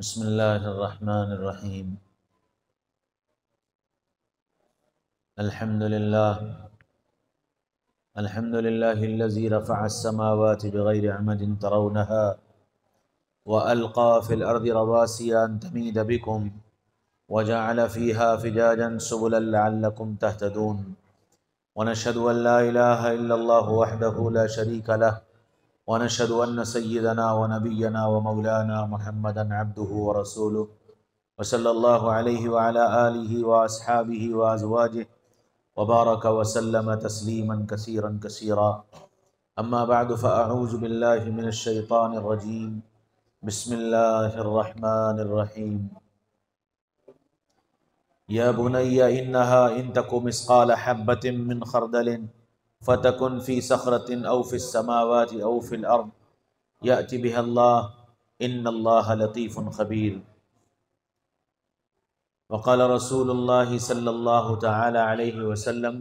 बिस्मिल्लाहिर्रहमानिर्रहीम। अल्हम्दुलिल्लाह अल्हम्दुलिल्लाहिल्लज़ी रफ़अ अस्समावाति बिग़ैरि अमदिन तरौनहा व अलक़ा फ़िल अर्दि रवासिया अन तमीद बिकुम व जअल फ़ीहा फ़िजाजन सुबुलन लअल्लकुम तहतदून व नशहदु अन ला इलाहा इल्लल्लाहु वहदहु ला शरीका लह व नशहदु अन्न सय्यदना व नबिय्यना व मौलाना मुहम्मदन अब्दुहु व रसूलुहु व सल्लल्लाहु अलैहि व अला आलिहि व अस्हाबिहि व अज़वाजिहि व बारक व सल्लम तस्लीमन कसीरन कसीरा। अम्मा बअद फ़अऊज़ु बिल्लाहि मिनश शैतानिर रजीम। बिस्मिल्लाहिर रहमानिर रहीम। या बुनय्या इन्नहा इन तकु मिस्क़ाल हब्बतिन मिन खरदलिन फ़तकुन फ़ी सख़रतिन औ फ़िस समावाति औ फ़िल अर्द यअति बिहल्लाह इन्नल्लाह लतीफ़ुन ख़बीर। वक़ाल रसूलुल्लाहि सल्लल्लाहु तआला अलैहि वसल्लम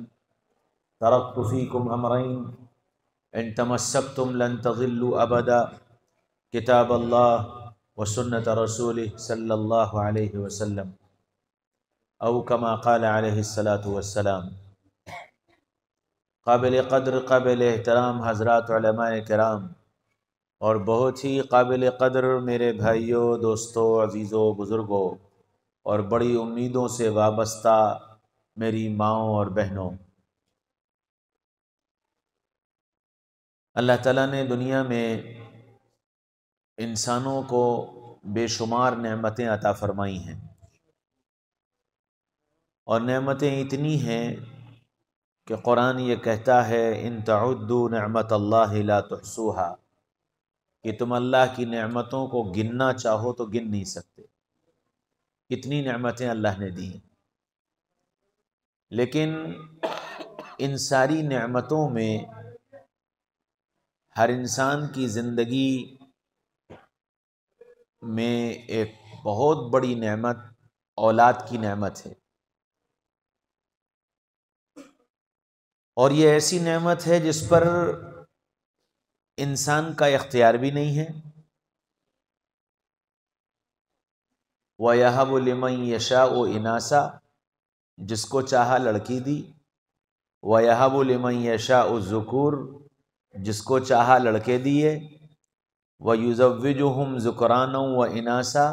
तरक्तु फ़ीकुम अमरैन इन तमस्सक्तुम लन तज़िल्लु अबदा किताबल्लाह व सुन्नत रसूलिहि सल्लल्लाहु अलैहि वसल्लम औ कमा क़ाल अलैहिस्सलातु वस्सलाम। काबिल क़द्र काबिल एहतराम हज़रात उलमाए किराम और बहुत ही काबिल क़द्र मेरे भाइयों, दोस्तों, अज़ीज़ों, बुज़ुर्गों और बड़ी उम्मीदों से वाबस्ता मेरी माँओं और बहनों, अल्लाह ताला ने दुनिया में इंसानों को बेशुमार नेमतें अता फ़रमाई हैं और नेमतें इतनी हैं कि कुरान ये कहता है इन तउद्दू निअमतल्लाहि ला तुहसूहा, कि तुम अल्लाह की नेमतों को गिनना चाहो तो गिन नहीं सकते। कितनी नेमतें अल्लाह ने दी, लेकिन इन सारी नेमतों में हर इंसान की ज़िंदगी में एक बहुत बड़ी नेमत औलाद की नेमत है। और ये ऐसी नेमत है जिस पर इंसान का इख्तियार भी नहीं है। व यहबु लिमन यशाउ इनासा, जिसको चाहा लड़की दी। व यहबु लिमन यशाउ ज़ुकूर, जिसको चाहा लड़के दिए। व युज़व्विजुहुम ज़ुकराना व इनासा,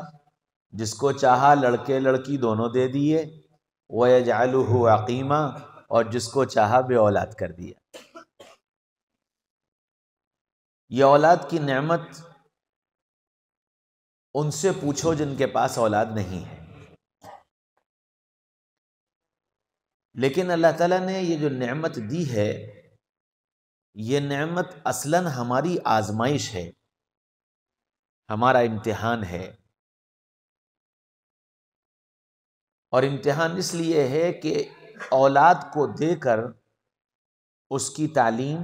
जिसको चाहा लड़के लड़की दोनों दे दिए। व यजअलुहु अक़ीमा, और जिसको चाहा बे औलाद कर दिया। ये औलाद की नेमत उनसे पूछो जिनके पास औलाद नहीं है। लेकिन अल्लाह ताला ने ये जो नेमत दी है, ये नेमत असलन हमारी आजमाइश है, हमारा इम्तिहान है। और इम्तिहान इसलिए है कि औलाद को देकर उसकी तालीम,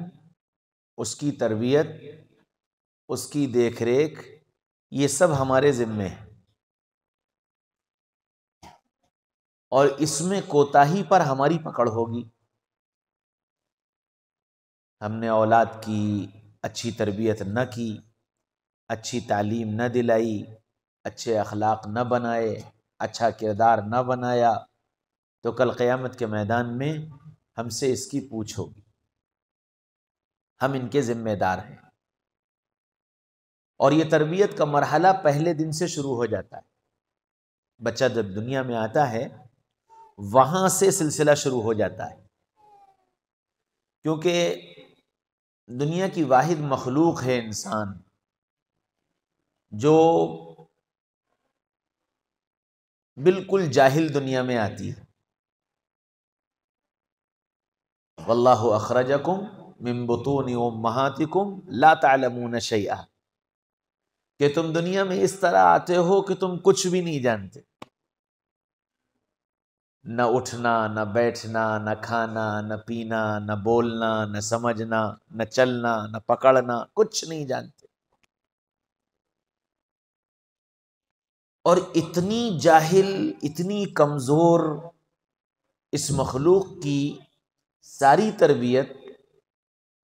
उसकी तरबियत, उसकी देखरेख, ये सब हमारे ज़िम्मे है। और इसमें कोताही पर हमारी पकड़ होगी। हमने औलाद की अच्छी तरबियत न की, अच्छी तालीम न दिलाई, अच्छे अखलाक न बनाए, अच्छा किरदार न बनाया, तो कल क़यामत के मैदान में हमसे इसकी पूछ होगी। हम इनके ज़िम्मेदार हैं। और ये तरबियत का मरहला पहले दिन से शुरू हो जाता है। बच्चा जब दुनिया में आता है, वहाँ से सिलसिला शुरू हो जाता है, क्योंकि दुनिया की वाहिद मखलूक है इंसान, जो बिल्कुल जाहिल दुनिया में आती है। वल्लाहु अखरजकुम मिन बुतूनि उम्महातिकुम ला तालमून शैआ, कि तुम दुनिया में इस तरह आते हो कि तुम कुछ भी नहीं जानते। न उठना, न बैठना, न खाना, न पीना, न बोलना, न समझना, न चलना, न पकड़ना, कुछ नहीं जानते। और इतनी जाहिल, इतनी कमज़ोर इस मखलूक की सारी तरबियत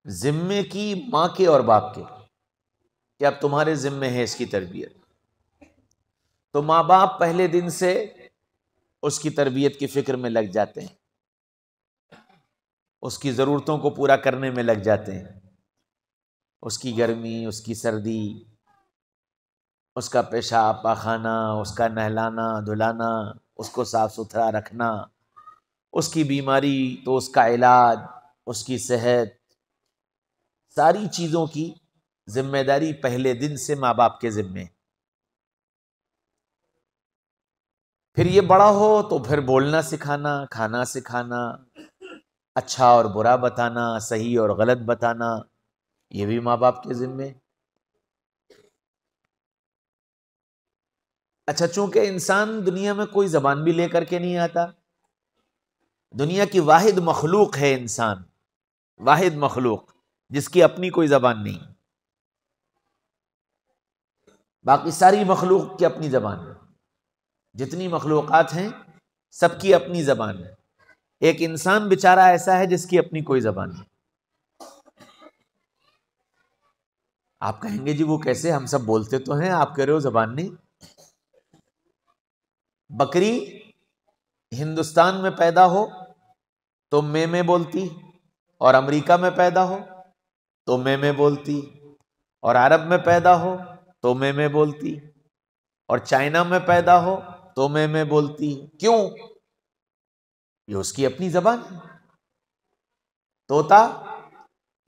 ज़िम्मे की माँ के और बाप के, कि अब तुम्हारे ज़िम्मे है इसकी तरबियत। तो माँ बाप पहले दिन से उसकी तरबियत की फिक्र में लग जाते हैं, उसकी ज़रूरतों को पूरा करने में लग जाते हैं। उसकी गर्मी, उसकी सर्दी, उसका पेशाब पाखाना, उसका नहलाना धुलाना, उसको साफ सुथरा रखना, उसकी बीमारी तो उसका इलाज, उसकी सेहत, सारी चीज़ों की जिम्मेदारी पहले दिन से माँ बाप के जिम्मे। फिर ये बड़ा हो तो फिर बोलना सिखाना, खाना सिखाना, अच्छा और बुरा बताना, सही और गलत बताना, ये भी माँ बाप के जिम्मे। अच्छा, चूंकि इंसान दुनिया में कोई जबान भी लेकर के नहीं आता, दुनिया की वाहिद मखलूक है इंसान, वाहिद मखलूक जिसकी अपनी कोई जबान नहीं। बाकी सारी मखलूक की अपनी जबान है, जितनी मखलूक़ात हैं सबकी अपनी जबान है। एक इंसान बेचारा ऐसा है जिसकी अपनी कोई जबान नहीं। आप कहेंगे जी वो कैसे, हम सब बोलते तो हैं, आप कह रहे हो जबान नहीं। बकरी हिंदुस्तान में पैदा हो तो में बोलती, और अमेरिका में पैदा हो तो में बोलती, और अरब में पैदा हो तो में बोलती, और चाइना में पैदा हो तो में बोलती। क्यों? ये उसकी अपनी जबान है। तोता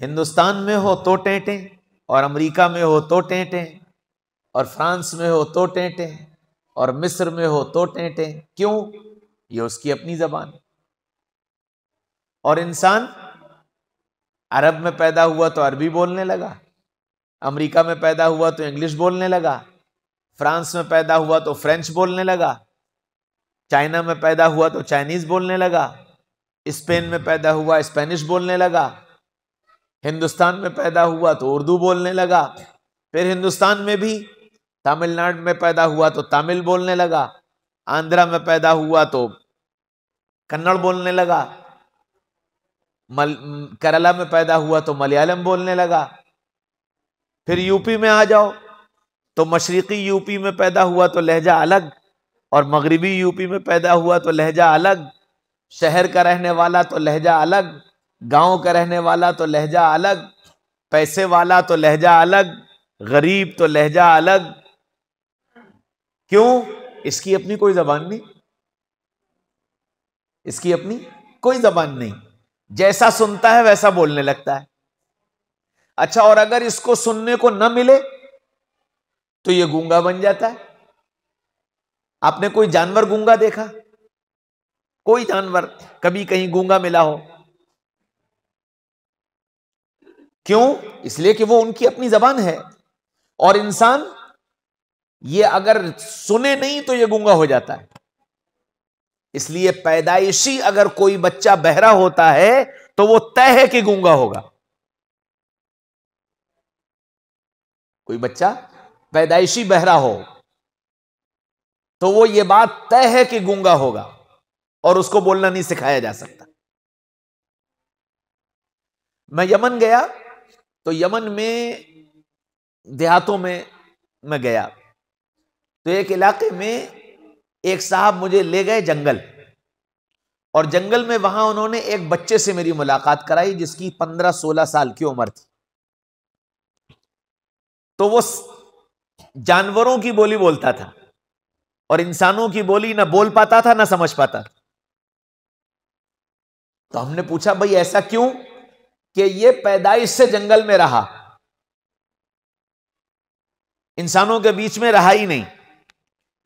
हिंदुस्तान में हो तो टेंटे, और अमेरिका में हो तो टेंटे, और फ्रांस में हो तो टेंटे, और मिस्र में हो तो टेंटे। क्यों? ये उसकी अपनी जबान। और इंसान अरब में पैदा हुआ तो अरबी बोलने लगा, अमेरिका में पैदा हुआ तो इंग्लिश बोलने लगा, फ्रांस में पैदा हुआ तो फ्रेंच बोलने लगा, चाइना में पैदा हुआ तो चाइनीज बोलने लगा, स्पेन में पैदा हुआ स्पेनिश बोलने लगा, हिंदुस्तान में पैदा हुआ तो उर्दू बोलने लगा। फिर हिंदुस्तान में भी तमिलनाडु में पैदा हुआ तो तमिल बोलने लगा, आंध्रा में पैदा हुआ तो कन्नड़ बोलने लगा, केरला में पैदा हुआ तो मलयालम बोलने लगा। फिर यूपी में आ जाओ तो मशरिकी यूपी में पैदा हुआ तो लहजा अलग, और मगरिबी यूपी में पैदा हुआ तो लहजा अलग, शहर का रहने वाला तो लहजा अलग, गांव का रहने वाला तो लहजा अलग, पैसे वाला तो लहजा अलग, गरीब तो लहजा अलग। क्यों? इसकी अपनी कोई जबान नहीं, इसकी अपनी कोई जबान नहीं, जैसा सुनता है वैसा बोलने लगता है। अच्छा, और अगर इसको सुनने को न मिले तो ये गूंगा बन जाता है। आपने कोई जानवर गूंगा देखा? कोई जानवर कभी कहीं गूंगा मिला हो? क्यों? इसलिए कि वो उनकी अपनी जबान है। और इंसान ये अगर सुने नहीं तो ये गूंगा हो जाता है। इसलिए पैदाइशी अगर कोई बच्चा बहरा होता है तो वो तय है कि गूंगा होगा। कोई बच्चा पैदाइशी बहरा हो तो वो ये बात तय है कि गूंगा होगा, और उसको बोलना नहीं सिखाया जा सकता। मैं यमन गया तो यमन में देहातों में मैं गया तो एक इलाके में एक साहब मुझे ले गए जंगल, और जंगल में वहां उन्होंने एक बच्चे से मेरी मुलाकात कराई जिसकी 15-16 साल की उम्र थी। तो वो जानवरों की बोली बोलता था और इंसानों की बोली ना बोल पाता था ना समझ पाता था। तो हमने पूछा भाई ऐसा क्यों? कि ये पैदाइश से जंगल में रहा, इंसानों के बीच में रहा ही नहीं,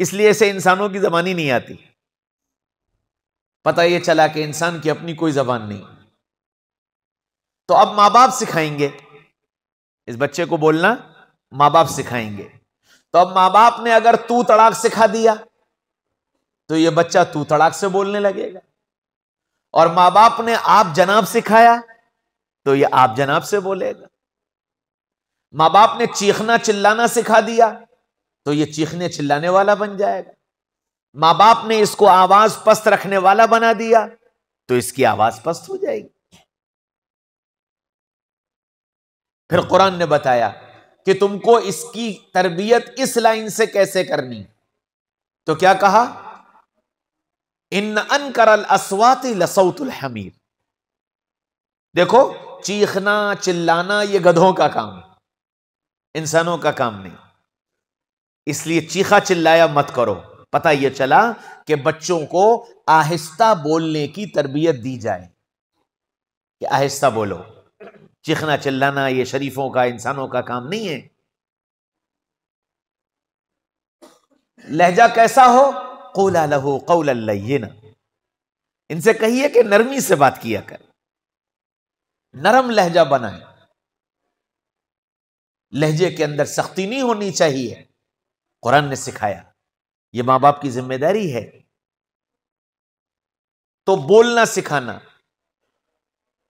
इसलिए इसे इंसानों की जबान ही नहीं आती। पता ये चला कि इंसान की अपनी कोई जबान नहीं। तो अब मां बाप सिखाएंगे इस बच्चे को बोलना, मां बाप सिखाएंगे। तो अब मां बाप ने अगर तू तड़ाक सिखा दिया तो ये बच्चा तू तड़ाक से बोलने लगेगा, और मां बाप ने आप जनाब सिखाया तो ये आप जनाब से बोलेगा। मां बाप ने चीखना चिल्लाना सिखा दिया तो ये चीखने चिल्लाने वाला बन जाएगा। मां बाप ने इसको आवाज पस्त रखने वाला बना दिया तो इसकी आवाज पस्त हो जाएगी। फिर कुरान ने बताया कि तुमको इसकी तरबियत इस लाइन से कैसे करनी। तो क्या कहा, इन अनकरल अस्वाति लसौतुल हमीर। देखो, चीखना चिल्लाना ये गधों का काम, इंसानों का काम नहीं। इसलिए चीखा चिल्लाया मत करो। पता यह चला कि बच्चों को आहिस्ता बोलने की तरबियत दी जाए कि आहिस्ता बोलो। चीखना चिल्लाना ये शरीफों का, इंसानों का काम नहीं है। लहजा कैसा हो, क़ूला लहू क़ौलन लय्यिना, इनसे कहिए कि नरमी से बात किया कर, नरम लहजा बनाए। लहजे के अंदर सख्ती नहीं होनी चाहिए। कुरान ने सिखाया, यह मां बाप की जिम्मेदारी है। तो बोलना सिखाना,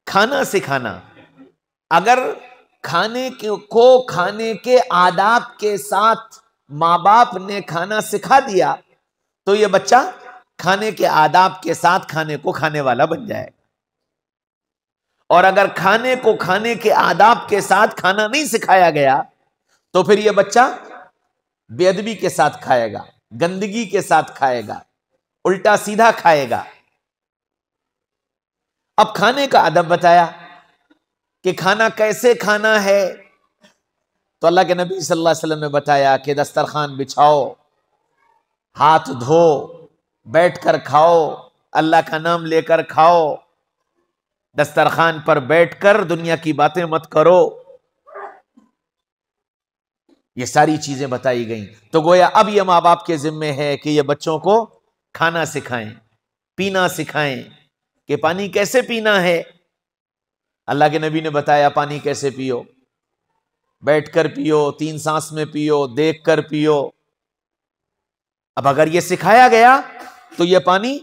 खाना सिखाना। अगर खाने को खाने के आदाब के साथ मां बाप ने खाना सिखा दिया तो यह बच्चा खाने के आदाब के साथ खाने को खाने वाला बन जाएगा। और अगर खाने को खाने के आदाब के साथ खाना नहीं सिखाया गया तो फिर यह बच्चा बेअदबी के साथ खाएगा, गंदगी के साथ खाएगा, उल्टा सीधा खाएगा। अब खाने का अदब बताया कि खाना कैसे खाना है, तो अल्लाह के नबी सल्लल्लाहु अलैहि वसल्लम ने बताया कि दस्तरखान बिछाओ, हाथ धो, बैठकर खाओ, अल्लाह का नाम लेकर खाओ, दस्तरखान पर बैठकर दुनिया की बातें मत करो। ये सारी चीजें बताई गई। तो गोया अब यह माँ बाप के जिम्मे है कि ये बच्चों को खाना सिखाएं, पीना सिखाएं कि पानी कैसे पीना है। अल्लाह के नबी ने बताया पानी कैसे पियो, बैठकर पियो, 3 सांस में पियो, देखकर पियो। अब अगर यह सिखाया गया तो यह पानी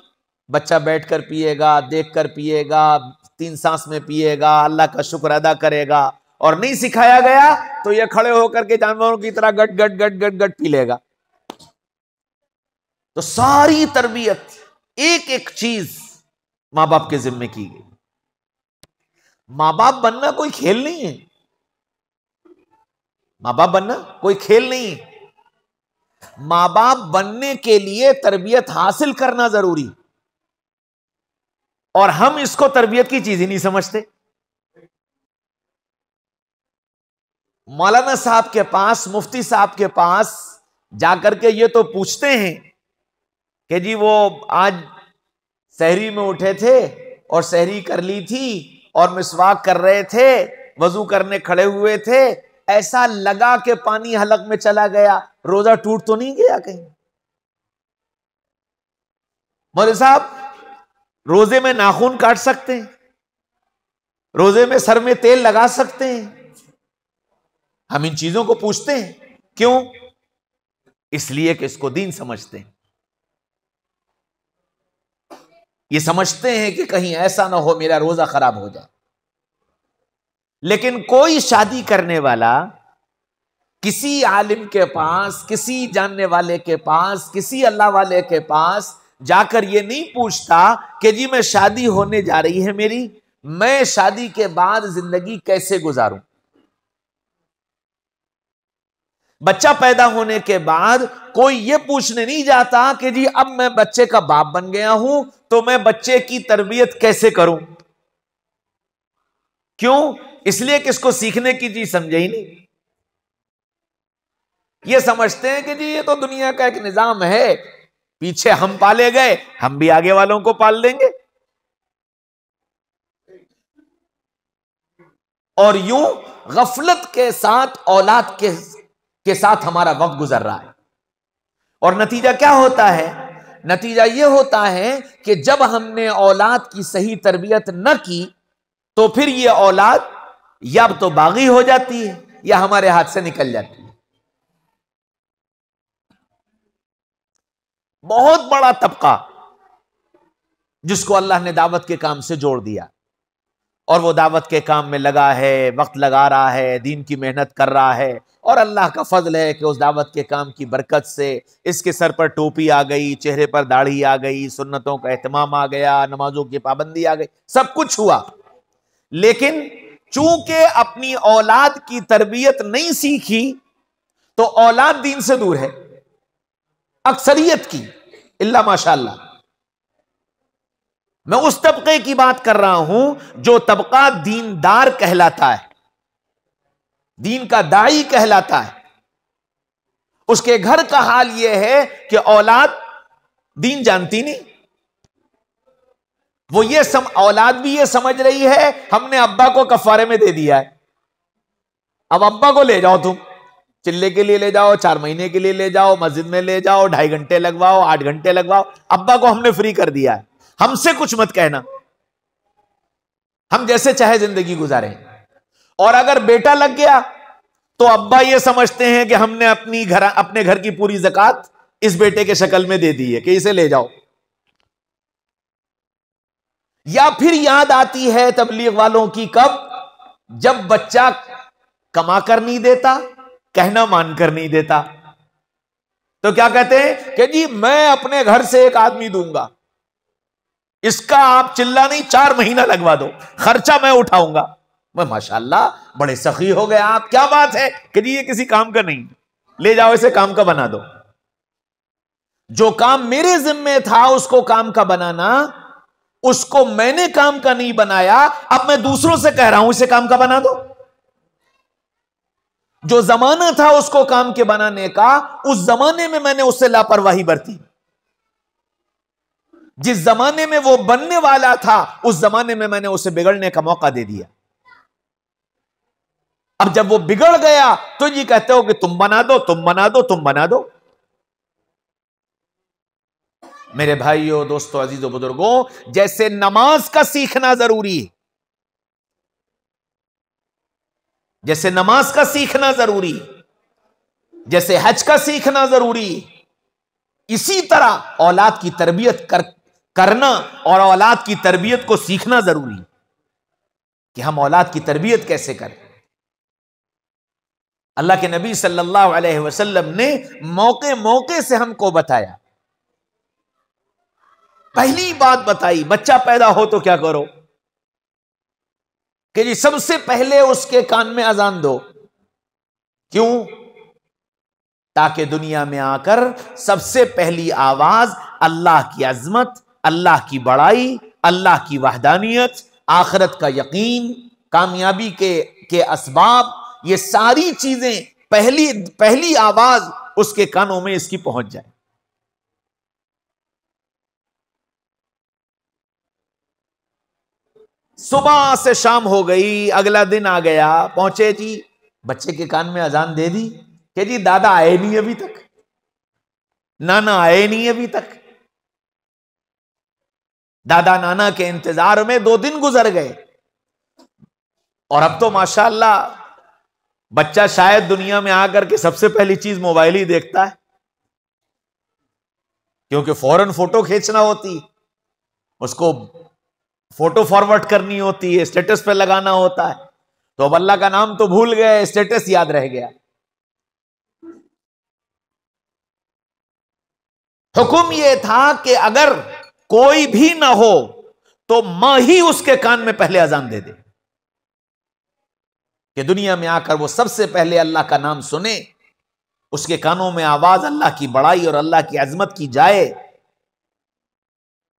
बच्चा बैठकर पिएगा, देखकर पिएगा, 3 सांस में पिएगा, अल्लाह का शुक्र अदा करेगा। और नहीं सिखाया गया तो यह खड़े होकर के जानवरों की तरह गट गट गट गट गट पी लेगा। तो सारी तरबियत, एक एक चीज मां बाप के जिम्मे की गई। मां बाप बनना कोई खेल नहीं है। मां बाप बनना कोई खेल नहीं है। मां बाप बनने के लिए तरबियत हासिल करना जरूरी, और हम इसको तरबियत की चीज ही नहीं समझते। मौलाना साहब के पास, मुफ्ती साहब के पास जाकर के ये तो पूछते हैं कि जी वो आज सहरी में उठे थे और सहरी कर ली थी और मिसवाक कर रहे थे, वजू करने खड़े हुए थे, ऐसा लगा कि पानी हलक में चला गया, रोजा टूट तो नहीं गया कहीं? मौलवी साहब रोजे में नाखून काट सकते हैं, रोजे में सर में तेल लगा सकते हैं। हम इन चीजों को पूछते हैं क्यों? इसलिए कि इसको दीन समझते हैं। ये समझते हैं कि कहीं ऐसा ना हो मेरा रोजा खराब हो जाए। लेकिन कोई शादी करने वाला किसी आलिम के पास, किसी जानने वाले के पास, किसी अल्लाह वाले के पास जाकर ये नहीं पूछता कि जी मैं शादी होने जा रही है मेरी, मैं शादी के बाद जिंदगी कैसे गुजारूं। बच्चा पैदा होने के बाद कोई यह पूछने नहीं जाता कि जी अब मैं बच्चे का बाप बन गया हूं तो मैं बच्चे की तरबियत कैसे करूं। क्यों? इसलिए कि इसको सीखने की चीज समझे ही नहीं। ये समझते हैं कि जी ये तो दुनिया का एक निजाम है, पीछे हम पाले गए, हम भी आगे वालों को पाल लेंगे। और यूं गफलत के साथ औलाद के साथ हमारा वक्त गुजर रहा है। और नतीजा क्या होता है? नतीजा यह होता है कि जब हमने औलाद की सही तरबियत न की तो फिर यह औलाद या तो बागी हो जाती है या हमारे हाथ से निकल जाती है। बहुत बड़ा तबका जिसको अल्लाह ने दावत के काम से जोड़ दिया और वो दावत के काम में लगा है, वक्त लगा रहा है, दीन की मेहनत कर रहा है। और अल्लाह का फजल है कि उस दावत के काम की बरकत से इसके सर पर टोपी आ गई, चेहरे पर दाढ़ी आ गई, सुन्नतों का एहतमाम आ गया, नमाजों की पाबंदी आ गई, सब कुछ हुआ। लेकिन चूंकि अपनी औलाद की तरबियत नहीं सीखी तो औलाद दीन से दूर है। अक्सरियत की, इल्ला माशाअल्लाह। मैं उस तबके की बात कर रहा हूं जो तबका दीनदार कहलाता है, दीन का दाई कहलाता है। उसके घर का हाल यह है कि औलाद दीन जानती नहीं। वो औलाद भी ये समझ रही है हमने अब्बा को कफारे में दे दिया है, अब अब्बा को ले जाओ, तुम चिल्ले के लिए ले जाओ, 4 महीने के लिए ले जाओ, मस्जिद में ले जाओ, 2.5 घंटे लगवाओ, 8 घंटे लगवाओ, अब्बा को हमने फ्री कर दिया है, हमसे कुछ मत कहना, हम जैसे चाहे जिंदगी गुजारें। और अगर बेटा लग गया तो अब्बा ये समझते हैं कि हमने अपने घर की पूरी ज़कात इस बेटे के शक्ल में दे दी है कि इसे ले जाओ। या फिर याद आती है तबलीग वालों की कब, जब बच्चा कमा कर नहीं देता, कहना मानकर नहीं देता, तो क्या कहते हैं कि जी मैं अपने घर से एक आदमी दूंगा, इसका आप चिल्ला नहीं 4 महीना लगवा दो, खर्चा मैं उठाऊंगा। मैं माशाल्लाह बड़े सखी हो गए आप, क्या बात है कि जी ये किसी काम का नहीं, ले जाओ इसे काम का बना दो। जो काम मेरे जिम्मे था उसको काम का बनाना, उसको मैंने काम का नहीं बनाया, अब मैं दूसरों से कह रहा हूं इसे काम का बना दो। जो जमाना था उसको काम के बनाने का, उस जमाने में मैंने उससे लापरवाही बरती। जिस जमाने में वो बनने वाला था उस जमाने में मैंने उसे बिगड़ने का मौका दे दिया। अब जब वो बिगड़ गया तो ये कहते हो कि तुम बना दो, तुम बना दो, तुम बना दो। मेरे भाइयों, दोस्तों, अजीजों, बुजुर्गों, जैसे नमाज का सीखना जरूरी है, जैसे नमाज का सीखना जरूरी, जैसे हज का सीखना जरूरी, इसी तरह औलाद की तरबियत करना और औलाद की तरबियत को सीखना जरूरी कि हम औलाद की तरबियत कैसे करें। अल्लाह के नबी सल्लल्लाहु अलैहि वसल्लम ने मौके मौके से हमको बताया। पहली बात बताई, बच्चा पैदा हो तो क्या करो कि जी सबसे पहले उसके कान में अजान दो। क्यों? ताकि दुनिया में आकर सबसे पहली आवाज अल्लाह की अजमत, अल्लाह की बड़ाई, अल्लाह की वहदानियत, आखिरत का यकीन, कामयाबी के असबाब, ये सारी चीजें पहली आवाज उसके कानों में इसकी पहुंच जाए। सुबह से शाम हो गई, अगला दिन आ गया, पहुंचे जी, बच्चे के कान में अजान दे दी कि जी दादा आए नहीं अभी तक, नाना आए नहीं अभी तक। दादा नाना के इंतजार में 2 दिन गुजर गए और अब तो माशाअल्लाह बच्चा शायद दुनिया में आकर के सबसे पहली चीज मोबाइल ही देखता है, क्योंकि फौरन फोटो खींचना होती, उसको फोटो फॉरवर्ड करनी होती है, स्टेटस पे लगाना होता है। तो अब अल्लाह का नाम तो भूल गए, स्टेटस याद रह गया। हुक्म यह था कि अगर कोई भी ना हो तो मां ही उसके कान में पहले अजान दे दे कि दुनिया में आकर वो सबसे पहले अल्लाह का नाम सुने, उसके कानों में आवाज अल्लाह की बड़ाई और अल्लाह की अजमत की जाए।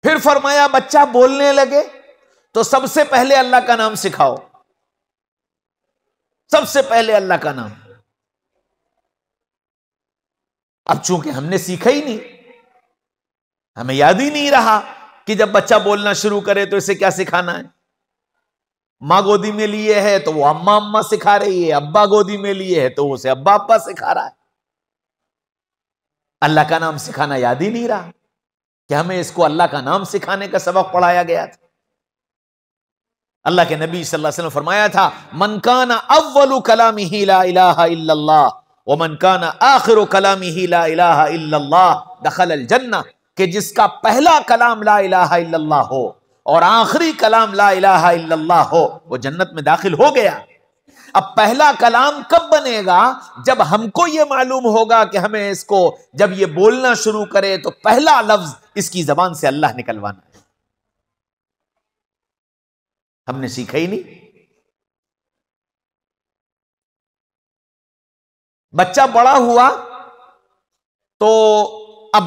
फिर फरमाया बच्चा बोलने लगे तो सबसे पहले अल्लाह का नाम सिखाओ, सबसे पहले अल्लाह का नाम। अब चूंकि हमने सीखा ही नहीं, हमें याद ही नहीं रहा कि जब बच्चा बोलना शुरू करे तो इसे क्या सिखाना है। मां गोदी में लिए है तो वो अम्मा अम्मा सिखा रही है, अब्बा गोदी में लिए है तो उसे अब्बा अब्बा सिखा रहा है। अल्लाह का नाम सिखाना याद ही नहीं रहा कि हमें इसको अल्लाह का नाम सिखाने का सबक पढ़ाया गया था। अल्लाह के नबी सल्लल्लाहु अलैहि वसल्लम फरमाया था, मन काना अव्वलु कलामिही ला इलाहा इल्लल्लाह व मन काना आखिरु कलामिही ला इलाहा इल्लल्लाह दखलल जन्नह, कि जिसका पहला कलाम ला इलाहा इल्लल्लाह हो और आखिरी कलाम ला इलाहा इल्लल्लाह हो, वो जन्नत में दाखिल हो गया। अब पहला कलाम कब बनेगा? जब हमको ये मालूम होगा कि हमें इसको जब ये बोलना शुरू करे तो पहला लफ्ज इसकी जबान से अल्लाह निकलवाना है। हमने सीखा ही नहीं। बच्चा बड़ा हुआ तो अब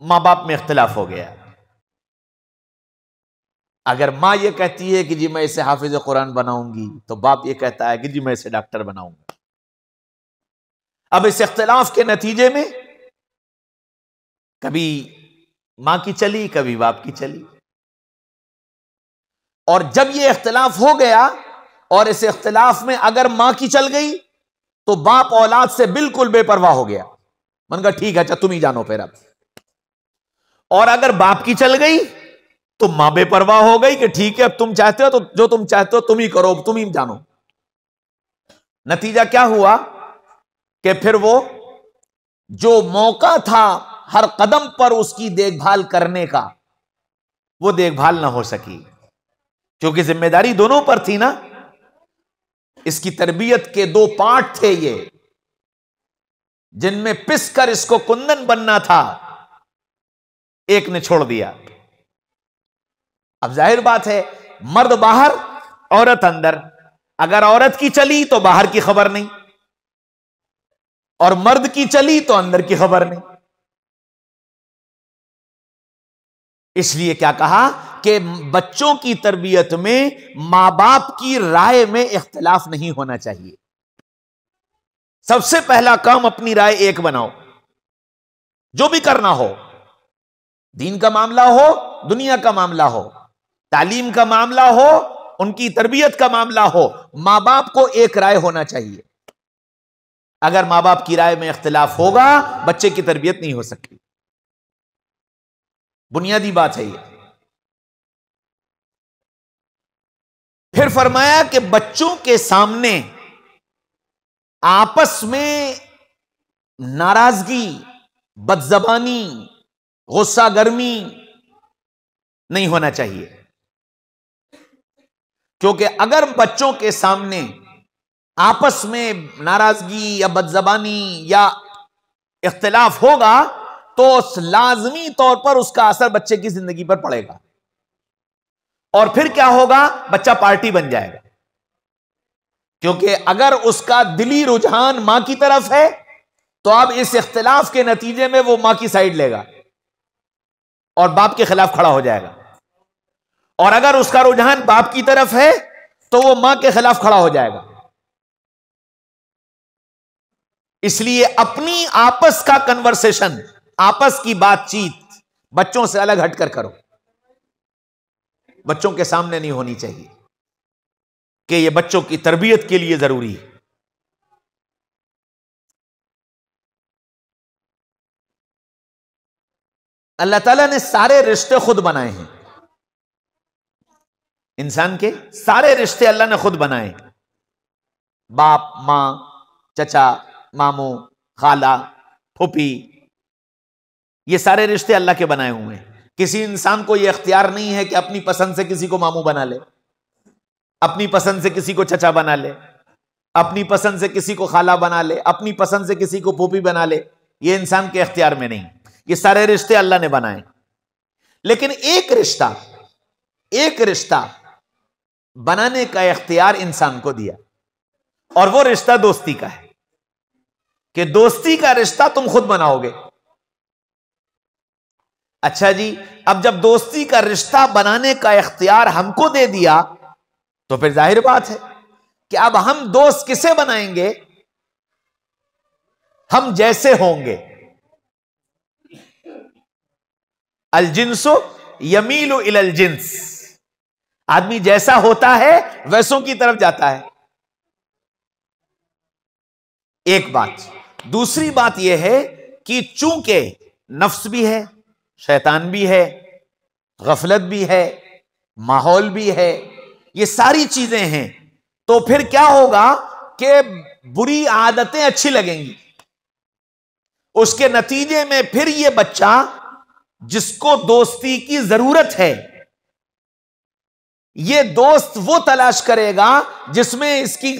मां बाप में इख्तिलाफ हो गया। अगर मां ये कहती है कि जी मैं इसे हाफिज कुरान बनाऊंगी, तो बाप ये कहता है कि जी मैं इसे डॉक्टर बनाऊंगा। अब इस इख्तिलाफ के नतीजे में कभी मां की चली, कभी बाप की चली, और जब यह इख्तिलाफ हो गया और इस इख्तिलाफ में अगर मां की चल गई तो बाप औलाद से बिल्कुल बेपरवाह हो गया। मन कहा ठीक है, अच्छा तुम ही जानो फिर अब। और अगर बाप की चल गई तो मां बेपरवाह हो गई कि ठीक है, अब तुम चाहते हो तो जो तुम चाहते हो तुम ही करो, तुम ही जानो। नतीजा क्या हुआ कि फिर वो जो मौका था हर कदम पर उसकी देखभाल करने का, वो देखभाल ना हो सकी, क्योंकि जिम्मेदारी दोनों पर थी ना। इसकी तरबियत के दो पार्ट थे ये, जिनमें पिस कर इसको कुंदन बनना था, एक ने छोड़ दिया। अब जाहिर बात है, मर्द बाहर औरत अंदर। अगर औरत की चली तो बाहर की खबर नहीं, और मर्द की चली तो अंदर की खबर नहीं। इसलिए क्या कहा कि बच्चों की तरबियत में मां बाप की राय में इख्तिलाफ नहीं होना चाहिए। सबसे पहला काम अपनी राय एक बनाओ। जो भी करना हो, दीन का मामला हो, दुनिया का मामला हो, तालीम का मामला हो, उनकी तरबियत का मामला हो, मां बाप को एक राय होना चाहिए। अगर मां बाप की राय में इख्तिलाफ होगा, बच्चे की तरबियत नहीं हो सकती। बुनियादी बात है ये। फिर फरमाया कि बच्चों के सामने आपस में नाराजगी, बदजबानी, गुस्सा गर्मी नहीं होना चाहिए, क्योंकि अगर बच्चों के सामने आपस में नाराजगी या बदजबानी या इख्तिलाफ होगा तो लाजमी तौर पर उसका असर बच्चे की जिंदगी पर पड़ेगा, और फिर क्या होगा, बच्चा पार्टी बन जाएगा। क्योंकि अगर उसका दिली रुझान मां की तरफ है तो अब इस इख्तिलाफ के नतीजे में वो मां की साइड लेगा और बाप के खिलाफ खड़ा हो जाएगा, और अगर उसका रुझान बाप की तरफ है तो वो मां के खिलाफ खड़ा हो जाएगा। इसलिए अपनी आपस का कन्वर्सेशन, आपस की बातचीत बच्चों से अलग हटकर करो। बच्चों के सामने नहीं होनी चाहिए, कि यह बच्चों की तरबियत के लिए जरूरी है। अल्लाह ताला ने सारे रिश्ते खुद बनाए हैं। इंसान के सारे रिश्ते अल्लाह ने खुद बनाए हैं। बाप, मां, चचा, मामू, खाला, फूफी, ये सारे रिश्ते अल्लाह के बनाए हुए हैं। किसी इंसान को यह इख्तियार नहीं है कि अपनी पसंद से किसी को मामू बना ले, अपनी पसंद से किसी को चचा बना ले, अपनी पसंद से किसी को खाला बना ले, अपनी पसंद से किसी को फूफी बना ले। ये इंसान के इख्तियार में नहीं, ये सारे रिश्ते अल्लाह ने बनाए। लेकिन एक रिश्ता बनाने का इख्तियार इंसान को दिया, और वो रिश्ता दोस्ती का है, कि दोस्ती का रिश्ता तुम खुद बनाओगे। अच्छा जी, अब जब दोस्ती का रिश्ता बनाने का इख्तियार हमको दे दिया तो फिर जाहिर बात है कि अब हम दोस्त किसे बनाएंगे? हम जैसे होंगे। अल जिन्सु यमीलु इलल जिन्स, आदमी जैसा होता है वैसों की तरफ जाता है। एक बात। दूसरी बात यह है कि चूंकि नफ्स भी है, शैतान भी है, गफलत भी है, माहौल भी है, ये सारी चीजें हैं, तो फिर क्या होगा कि बुरी आदतें अच्छी लगेंगी। उसके नतीजे में फिर ये बच्चा जिसको दोस्ती की जरूरत है, ये दोस्त वो तलाश करेगा जिसमें इसकी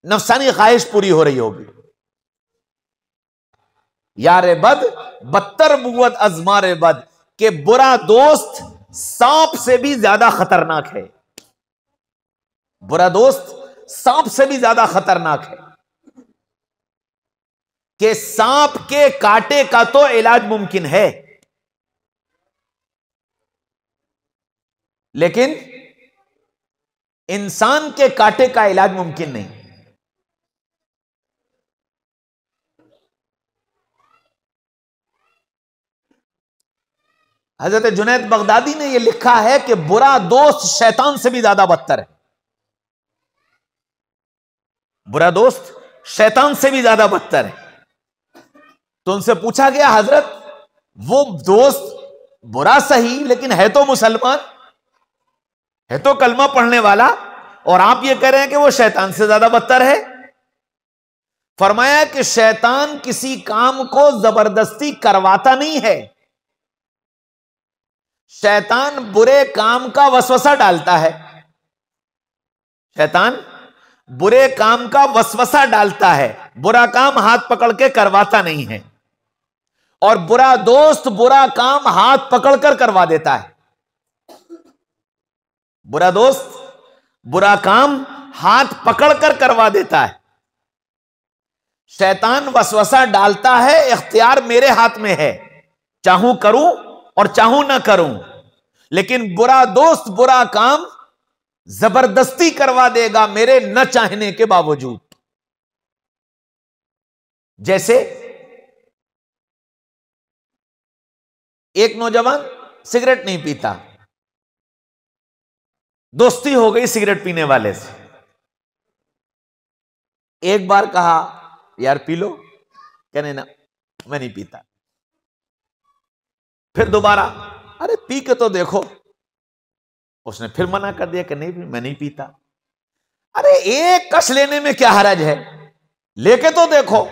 नफसानी ख्वाहिश पूरी हो रही होगी। यारे बद बदतर बुवत अजमारे बद, के बुरा दोस्त सांप से भी ज्यादा खतरनाक है। बुरा दोस्त सांप से भी ज्यादा खतरनाक है। कि सांप के कांटे का तो इलाज मुमकिन है, लेकिन इंसान के कांटे का इलाज मुमकिन नहीं। हजरत जुनैद बगदादी ने यह लिखा है कि बुरा दोस्त शैतान से भी ज्यादा बदतर है। बुरा दोस्त शैतान से भी ज्यादा बदतर है। तो उनसे पूछा गया, हजरत वो दोस्त बुरा सही लेकिन है तो मुसलमान, है तो कलमा पढ़ने वाला, और आप ये कह रहे हैं कि वो शैतान से ज्यादा बदतर है। फरमाया कि शैतान किसी काम को जबरदस्ती करवाता नहीं है, शैतान बुरे काम का वसवसा डालता है। शैतान बुरे काम का वसवसा डालता है, बुरा काम हाथ पकड़ के करवाता नहीं है। और बुरा दोस्त बुरा काम हाथ पकड़कर करवा देता है। बुरा दोस्त बुरा काम हाथ पकड़कर करवा देता है। शैतान वसवसा डालता है, इख्तियार मेरे हाथ में है, चाहूं करूं और चाहूं ना करूं। लेकिन बुरा दोस्त बुरा काम जबरदस्ती करवा देगा मेरे न चाहने के बावजूद। जैसे एक नौजवान सिगरेट नहीं पीता, दोस्ती हो गई सिगरेट पीने वाले से। एक बार कहा यार पी लो, कहने ना मैं नहीं पीता। फिर दोबारा अरे पी के तो देखो, उसने फिर मना कर दिया कि नहीं मैं नहीं पीता। अरे एक कश लेने में क्या हरज है, लेके तो देखो।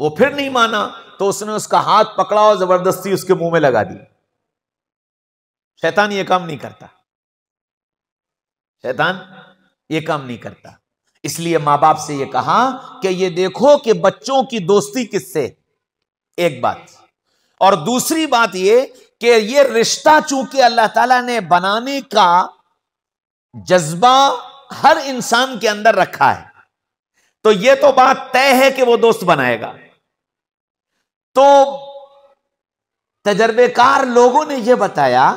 वो फिर नहीं माना तो उसने उसका हाथ पकड़ा और जबरदस्ती उसके मुंह में लगा दी। शैतान ये काम नहीं करता, शैतान ये काम नहीं करता। इसलिए मां बाप से ये कहा कि ये देखो कि बच्चों की दोस्ती किससे, एक बात। और दूसरी बात ये कि ये रिश्ता चूंकि अल्लाह ताला ने बनाने का जज्बा हर इंसान के अंदर रखा है, तो ये तो बात तय है कि वो दोस्त बनाएगा। तो तजर्बेकार लोगों ने यह बताया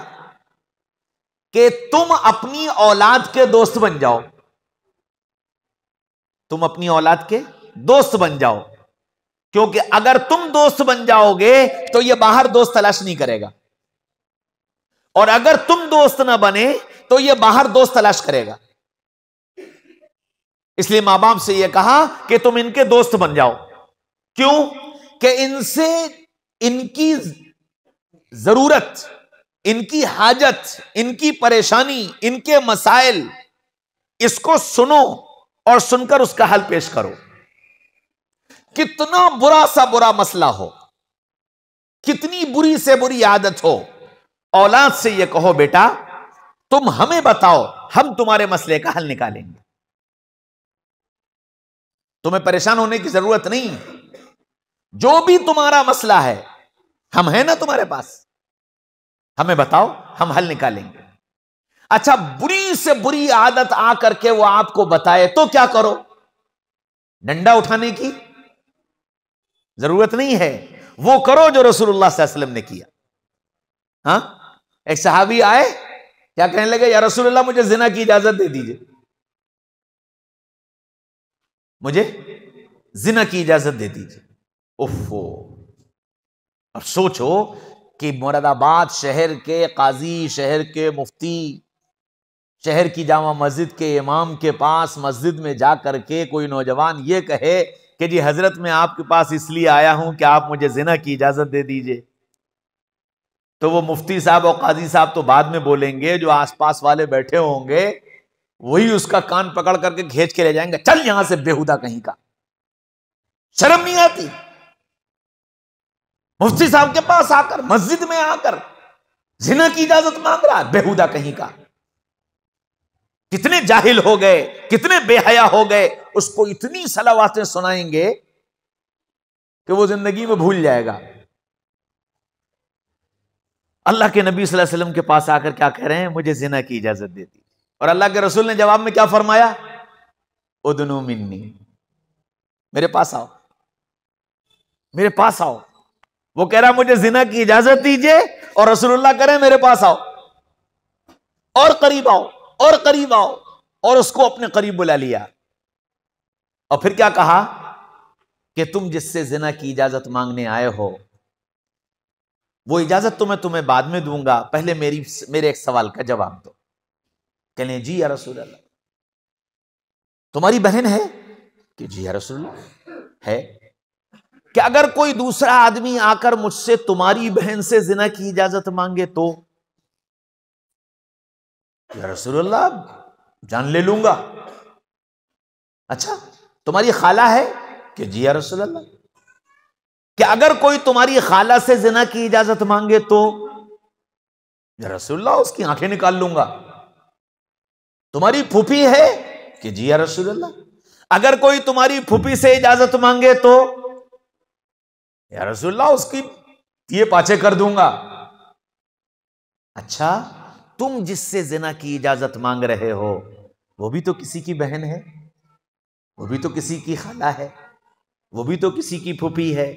कि तुम अपनी औलाद के दोस्त बन जाओ, तुम अपनी औलाद के दोस्त बन जाओ, क्योंकि अगर तुम दोस्त बन जाओगे तो यह बाहर दोस्त तलाश नहीं करेगा, और अगर तुम दोस्त ना बने तो यह बाहर दोस्त तलाश करेगा। इसलिए मां बाप से यह कहा कि तुम इनके दोस्त बन जाओ। क्यों? कि इनसे इनकी जरूरत, इनकी हाजत, इनकी परेशानी, इनके मसाइल, इसको सुनो और सुनकर उसका हल पेश करो। कितना बुरा सा बुरा मसला हो, कितनी बुरी से बुरी आदत हो, औलाद से यह कहो बेटा तुम हमें बताओ, हम तुम्हारे मसले का हल निकालेंगे। तुम्हें परेशान होने की जरूरत नहीं, जो भी तुम्हारा मसला है हम हैं ना तुम्हारे पास, हमें बताओ, हम हल निकालेंगे। अच्छा, बुरी से बुरी आदत आकर के वो आपको बताए तो क्या करो? डंडा उठाने की जरूरत नहीं है, वो करो जो रसूलुल्लाह सल्लल्लाहु अलैहि वसल्लम ने किया। हाँ, एक सहाबी आए, क्या कहने लगे, या रसूलुल्लाह मुझे जिना की इजाजत दे दीजिए, मुझे जिना की इजाजत दे दीजिए। उफ़ो, अब सोचो कि मुरादाबाद शहर के काजी, शहर के मुफ्ती, शहर की जामा मस्जिद के इमाम के पास मस्जिद में जा करके कोई नौजवान ये कहे कि जी हजरत मैं आपके पास इसलिए आया हूं कि आप मुझे जिना की इजाजत दे दीजिए, तो वो मुफ्ती साहब और काजी साहब तो बाद में बोलेंगे, जो आसपास वाले बैठे होंगे वही उसका कान पकड़ करके खींच के ले जाएंगे, चल यहां से बेहुदा कहीं का। शर्म नहीं आती? मुफ्ती साहब के पास आकर, मस्जिद में आकर जिना की इजाजत मांग रहा है, बेहुदा कहीं का। कितने जाहिल हो गए, कितने बेहया हो गए, उसको इतनी सलावातें सुनाएंगे कि वो जिंदगी में भूल जाएगा। अल्लाह के नबी सल्लल्लाहु अलैहि वसल्लम के पास आकर क्या कह रहे हैं, मुझे जिना की इजाजत दे दी। और अल्लाह के रसूल ने जवाब में क्या फरमाया, उदनु मिन्नी, मेरे पास आओ, मेरे पास आओ। वो कह रहा मुझे जिना की इजाजत दीजिए, और रसूलुल्लाह कह रहे मेरे पास आओ, और करीब आओ, और करीब आओ, और उसको अपने करीब बुला लिया। और फिर क्या कहा कि तुम जिससे जिना की इजाजत मांगने आए हो, वो इजाजत तो मैं तुम्हें बाद में दूंगा, पहले मेरे एक सवाल का जवाब दो। कहने जी या रसूल अल्लाह, तुम्हारी बहन है? कि जी या रसूल अल्लाह है। कि अगर कोई दूसरा आदमी आकर मुझसे तुम्हारी बहन से जिना की इजाजत मांगे तो? या रसूल अल्लाह जान ले लूंगा। अच्छा, तुम्हारी खाला है? कि जी या रसूल अल्लाह। कि अगर कोई तुम्हारी खाला से जिना की इजाजत मांगे तो? या रसूल अल्लाह उसकी आंखें निकाल लूंगा। तुम्हारी फूफी है? कि जी या रसूल अल्लाह। अगर कोई तुम्हारी फूफी से इजाजत मांगे तो? या रसूल अल्लाह उसकी ये पाचे कर दूंगा। अच्छा, तुम जिससे जिना की इजाजत मांग रहे हो वो भी तो किसी की बहन है, वो भी तो किसी की खाला है, वो भी तो किसी की फूफी है।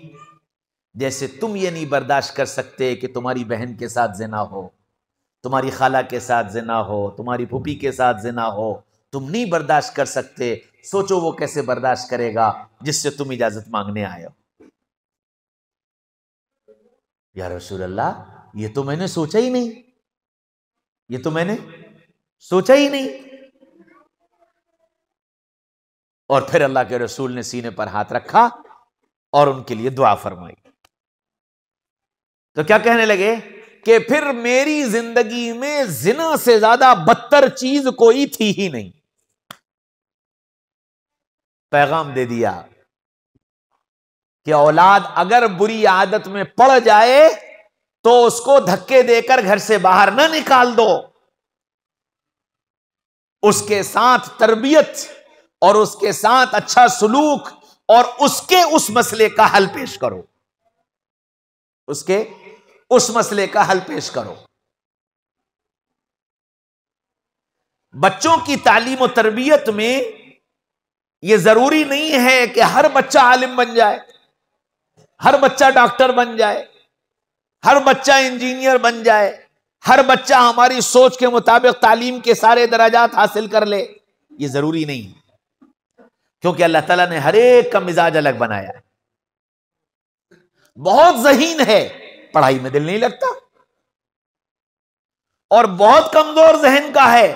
जैसे तुम ये नहीं बर्दाश्त कर सकते कि तुम्हारी बहन के साथ जिना हो, तुम्हारी खाला के साथ जिना हो, तुम्हारी फूफी के साथ जिना हो, तुम नहीं बर्दाश्त कर सकते, सोचो वो कैसे बर्दाश्त करेगा जिससे तुम इजाजत मांगने आए हो। या रसूल अल्लाह ये तो मैंने सोचा ही नहीं, ये तो मैंने सोचा ही नहीं। और फिर अल्लाह के रसूल ने सीने पर हाथ रखा और उनके लिए दुआ फरमाई। तो क्या कहने लगे कि फिर मेरी जिंदगी में जिना से ज्यादा बदतर चीज कोई थी ही नहीं। पैगाम दे दिया कि औलाद अगर बुरी आदत में पड़ जाए तो उसको धक्के देकर घर से बाहर ना निकाल दो, उसके साथ तरबियत और उसके साथ अच्छा सुलूक और उसके उस मसले का हल पेश करो, उसके उस मसले का हल पेश करो। बच्चों की तालीम और तरबियत में यह जरूरी नहीं है कि हर बच्चा आलिम बन जाए, हर बच्चा डॉक्टर बन जाए, हर बच्चा इंजीनियर बन जाए, हर बच्चा हमारी सोच के मुताबिक तालीम के सारे दराजात हासिल कर ले। यह जरूरी नहीं है, क्योंकि अल्लाह ताला ने हर एक का मिजाज अलग बनाया है। बहुत ज़हीन है, पढ़ाई में दिल नहीं लगता, और बहुत कमजोर जहन का है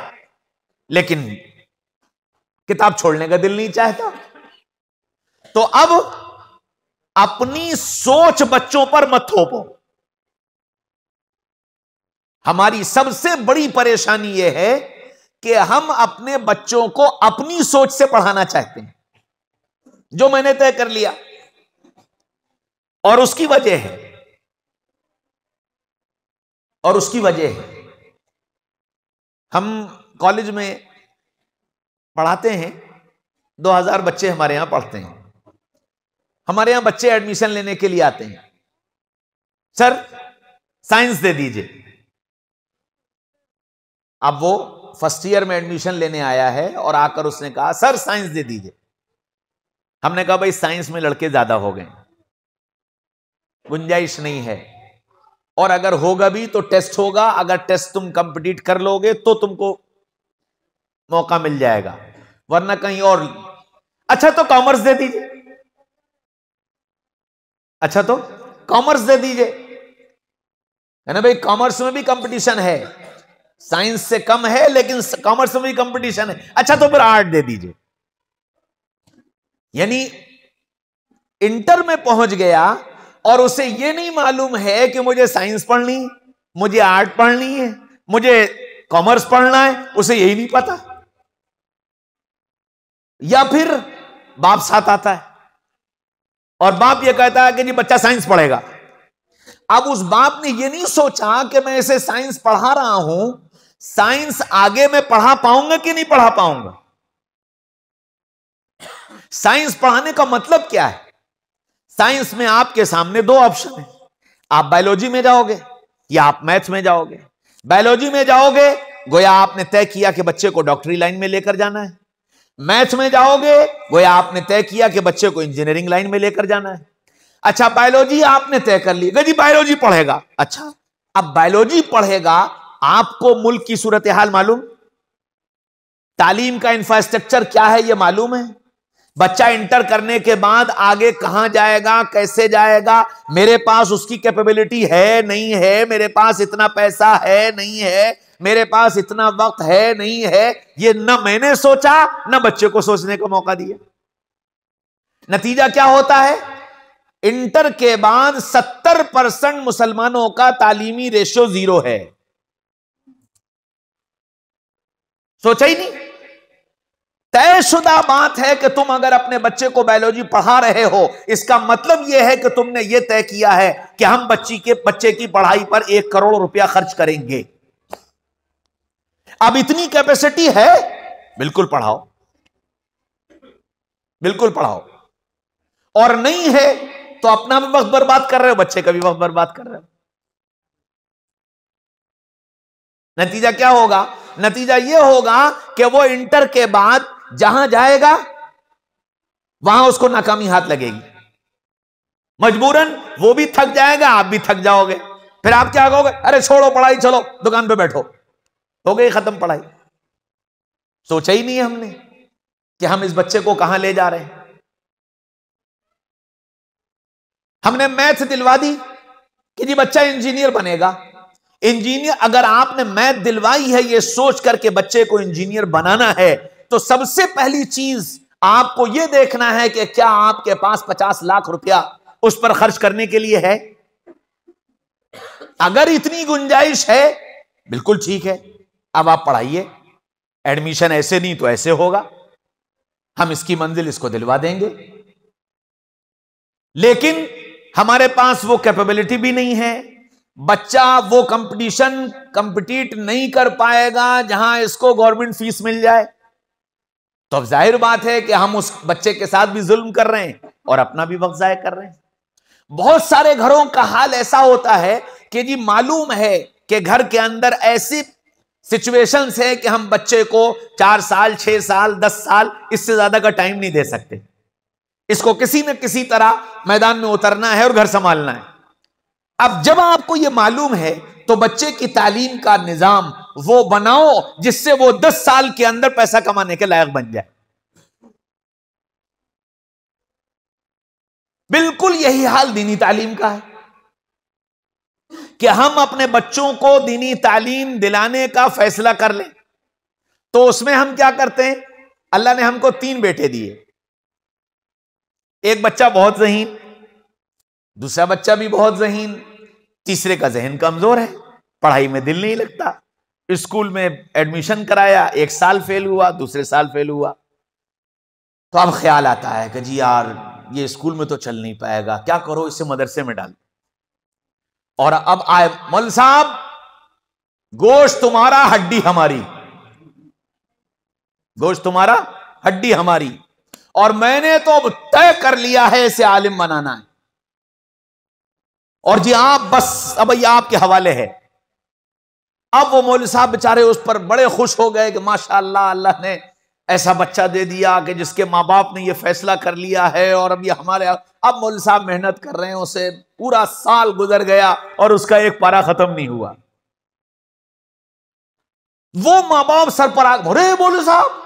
लेकिन किताब छोड़ने का दिल नहीं चाहता। तो अब अपनी सोच बच्चों पर मत थोपो। हमारी सबसे बड़ी परेशानी यह है कि हम अपने बच्चों को अपनी सोच से पढ़ाना चाहते हैं, जो मैंने तय कर लिया। और उसकी वजह है, और उसकी वजह है, हम कॉलेज में पढ़ाते हैं, 2000 बच्चे हमारे यहां पढ़ते हैं। हमारे यहां बच्चे एडमिशन लेने के लिए आते हैं, सर साइंस दे दीजिए। अब वो फर्स्ट ईयर में एडमिशन लेने आया है और आकर उसने कहा सर साइंस दे दीजिए। हमने कहा भाई साइंस में लड़के ज्यादा हो गए, गुंजाइश नहीं है, और अगर होगा भी तो टेस्ट होगा, अगर टेस्ट तुम कंप्लीट कर लोगे तो तुमको मौका मिल जाएगा, वरना कहीं और। अच्छा तो कॉमर्स दे दीजिए, अच्छा तो कॉमर्स दे दीजिए, है ना भाई, कॉमर्स में भी कंपटीशन है, साइंस से कम है लेकिन कॉमर्स में भी कंपटीशन है। अच्छा तो फिर आर्ट दे दीजिए। यानी इंटर में पहुंच गया और उसे यह नहीं मालूम है कि मुझे साइंस पढ़नी, मुझे आर्ट पढ़नी है, मुझे कॉमर्स पढ़ना है, उसे यही नहीं पता। या फिर बाप साथ आता है और बाप यह कहता है कि जी बच्चा साइंस पढ़ेगा। अब उस बाप ने यह नहीं सोचा कि मैं इसे साइंस पढ़ा रहा हूं, साइंस आगे मैं पढ़ा पाऊंगा कि नहीं पढ़ा पाऊंगा। साइंस पढ़ाने का मतलब क्या है? साइंस में आपके सामने दो ऑप्शन है, आप बायोलॉजी में जाओगे या आप मैथ्स में जाओगे। बायोलॉजी में जाओगे, गोया आपने तय किया कि बच्चे को डॉक्टरी लाइन में लेकर जाना है। मैथ में जाओगे, वो आपने तय किया कि बच्चे को इंजीनियरिंग लाइन में लेकर जाना है। अच्छा, बायोलॉजी आपने तय कर ली जी बायोलॉजी पढ़ेगा। अच्छा, अब बायोलॉजी पढ़ेगा, आपको मुल्क की सूरत हाल मालूम, तालीम का इंफ्रास्ट्रक्चर क्या है यह मालूम है, बच्चा इंटर करने के बाद आगे कहां जाएगा, कैसे जाएगा, मेरे पास उसकी कैपेबिलिटी है नहीं है, मेरे पास इतना पैसा है नहीं है, मेरे पास इतना वक्त है नहीं है, ये न मैंने सोचा न बच्चे को सोचने का मौका दिया। नतीजा क्या होता है, इंटर के बाद 70% मुसलमानों का तालीमी रेशियो 0 है। सोचा ही नहीं। तयशुदा बात है कि तुम अगर अपने बच्चे को बायोलॉजी पढ़ा रहे हो, इसका मतलब यह है कि तुमने यह तय किया है कि हम बच्चे की पढ़ाई पर 1 करोड़ रुपया खर्च करेंगे। अब इतनी कैपेसिटी है, बिल्कुल पढ़ाओ, बिल्कुल पढ़ाओ, और नहीं है तो अपना भी वक्त बर्बाद कर रहे हो, बच्चे का भी वक्त बर्बाद कर रहे हो। नतीजा क्या होगा, नतीजा यह होगा कि वो इंटर के बाद जहां जाएगा वहां उसको नाकामी हाथ लगेगी, मजबूरन वो भी थक जाएगा, आप भी थक जाओगे। फिर आप क्या कहोगे, अरे छोड़ो पढ़ाई, चलो दुकान पे बैठो, हो गई खत्म पढ़ाई। सोचा ही नहीं है हमने कि हम इस बच्चे को कहां ले जा रहे हैं। हमने मैथ दिलवा दी कि जी बच्चा इंजीनियर बनेगा। इंजीनियर, अगर आपने मैथ दिलवाई है ये सोच करके बच्चे को इंजीनियर बनाना है, तो सबसे पहली चीज आपको यह देखना है कि क्या आपके पास 50 लाख रुपया उस पर खर्च करने के लिए है। अगर इतनी गुंजाइश है, बिल्कुल ठीक है, अब आप पढ़ाइए, एडमिशन ऐसे नहीं तो ऐसे होगा, हम इसकी मंजिल इसको दिलवा देंगे। लेकिन हमारे पास वो कैपेबिलिटी भी नहीं है, बच्चा वो कंपटीशन कंपीट नहीं कर पाएगा जहां इसको गवर्नमेंट फीस मिल जाए, तो अब जाहिर बात है कि हम उस बच्चे के साथ भी जुल्म कर रहे हैं और अपना भी वक्त जाया कर रहे हैं। बहुत सारे घरों का हाल ऐसा होता है कि जी मालूम है कि घर के अंदर ऐसी सिचुएशंस है कि हम बच्चे को 4 साल 6 साल 10 साल इससे ज्यादा का टाइम नहीं दे सकते, इसको किसी न किसी तरह मैदान में उतरना है और घर संभालना है। अब जब आपको यह मालूम है तो बच्चे की तालीम का निजाम वो बनाओ जिससे वो 10 साल के अंदर पैसा कमाने के लायक बन जाए। बिल्कुल यही हाल दीनी तालीम का है कि हम अपने बच्चों को दीनी तालीम दिलाने का फैसला कर लें, तो उसमें हम क्या करते हैं, अल्लाह ने हमको 3 बेटे दिए, एक बच्चा बहुत ज़हीन, दूसरा बच्चा भी बहुत ज़हीन, तीसरे का जहन कमजोर है, पढ़ाई में दिल नहीं लगता। स्कूल में एडमिशन कराया, 1 साल फेल हुआ, दूसरे साल फेल हुआ, तो अब ख्याल आता है कि जी यार ये स्कूल में तो चल नहीं पाएगा, क्या करो इसे मदरसे में डाल। और अब आए मौलवी साहब, गोश्त तुम्हारा हड्डी हमारी, गोश्त तुम्हारा हड्डी हमारी, और मैंने तो अब तय कर लिया है इसे आलिम बनाना है, और जी आप बस अब ये आपके हवाले है। अब वो मौलवी साहब बेचारे उस पर बड़े खुश हो गए कि माशाअल्लाह अल्लाह ने ऐसा बच्चा दे दिया कि जिसके माँ बाप ने ये फैसला कर लिया है, और अब ये हमारे, अब मौलवी साहब मेहनत कर रहे हैं, उसे पूरा साल गुजर गया और उसका एक पारा खत्म नहीं हुआ। वो माँ बाप सर पर आग, अरे मौलवी साहब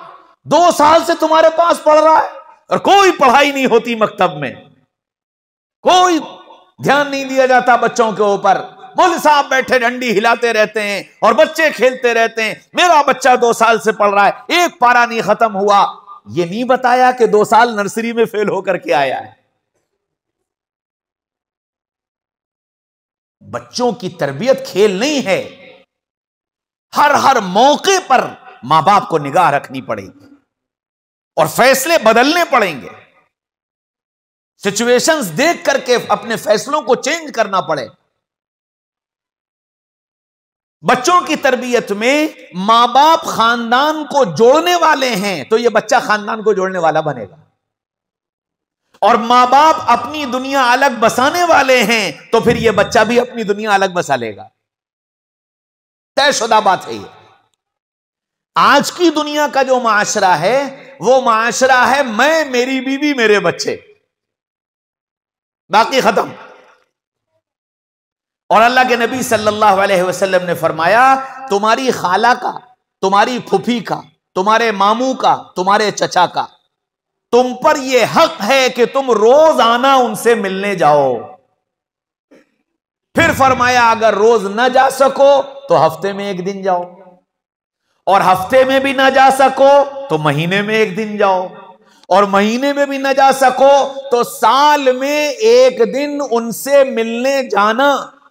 2 साल से तुम्हारे पास पढ़ रहा है और कोई पढ़ाई नहीं होती, मकतब में कोई ध्यान नहीं दिया जाता बच्चों के ऊपर, मौलवी साहब बैठे डंडी हिलाते रहते हैं और बच्चे खेलते रहते हैं, मेरा बच्चा 2 साल से पढ़ रहा है, एक पारा नहीं खत्म हुआ। ये नहीं बताया कि 2 साल नर्सरी में फेल होकर के आया है। बच्चों की तरबियत खेल नहीं है, हर मौके पर मां बाप को निगाह रखनी पड़ेगी और फैसले बदलने पड़ेंगे, सिचुएशंस देख करके अपने फैसलों को चेंज करना पड़े। बच्चों की तरबियत में मां बाप खानदान को जोड़ने वाले हैं तो यह बच्चा खानदान को जोड़ने वाला बनेगा, और मां बाप अपनी दुनिया अलग बसाने वाले हैं तो फिर यह बच्चा भी अपनी दुनिया अलग बसा लेगा। तयशुदा बात है ये। आज की दुनिया का जो माशरा है वो माशरा है मैं, मेरी बीवी, मेरे बच्चे, बाकी खत्म। और अल्लाह के नबी सल्लल्लाहु अलैहि वसल्लम ने फरमाया, तुम्हारी खाला का, तुम्हारी फूफी का, तुम्हारे मामू का, तुम्हारे चचा का तुम पर यह हक है कि तुम रोज आना उनसे मिलने जाओ। फिर फरमाया अगर रोज ना जा सको तो हफ्ते में एक दिन जाओ, और हफ्ते में भी ना जा सको तो महीने में एक दिन जाओ, और महीने में भी ना जा सको तो साल में एक दिन उनसे मिलने जाना,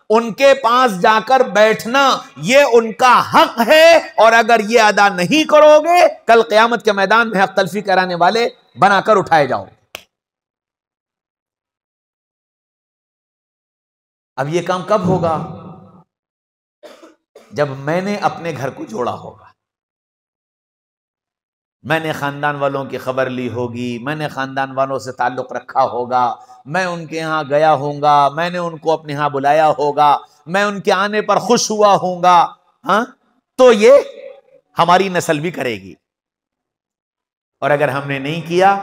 उनके पास जाकर बैठना, यह उनका हक है। और अगर यह अदा नहीं करोगे कल क़यामत के मैदान में हक तलफी कराने वाले बनाकर उठाए जाओ। अब यह काम कब होगा? जब मैंने अपने घर को जोड़ा होगा, मैंने खानदान वालों की खबर ली होगी, मैंने खानदान वालों से ताल्लुक रखा होगा, मैं उनके यहां गया होऊंगा, मैंने उनको अपने यहां बुलाया होगा, मैं उनके आने पर खुश हुआ होऊंगा। हाँ, तो ये हमारी नस्ल भी करेगी। और अगर हमने नहीं किया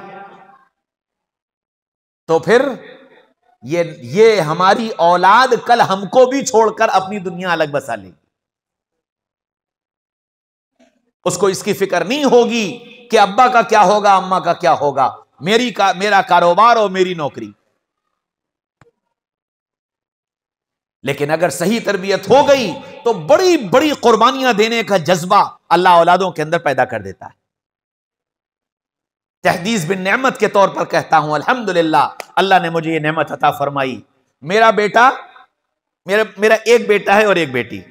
तो फिर ये हमारी औलाद कल हमको भी छोड़कर अपनी दुनिया अलग बसा लेगी। उसको इसकी फिक्र नहीं होगी कि अब्बा का क्या होगा, अम्मा का क्या होगा, मेरा कारोबार और मेरी नौकरी। लेकिन अगर सही तरबियत हो गई तो बड़ी बड़ी कुर्बानियां देने का जज्बा अल्लाह औलादों के अंदर पैदा कर देता है। तहदीस बिन नेमत के तौर पर कहता हूं, अल्हम्दुलिल्लाह अल्लाह ने मुझे ये नेमत अता फरमाई। मेरा एक बेटा है और एक बेटी।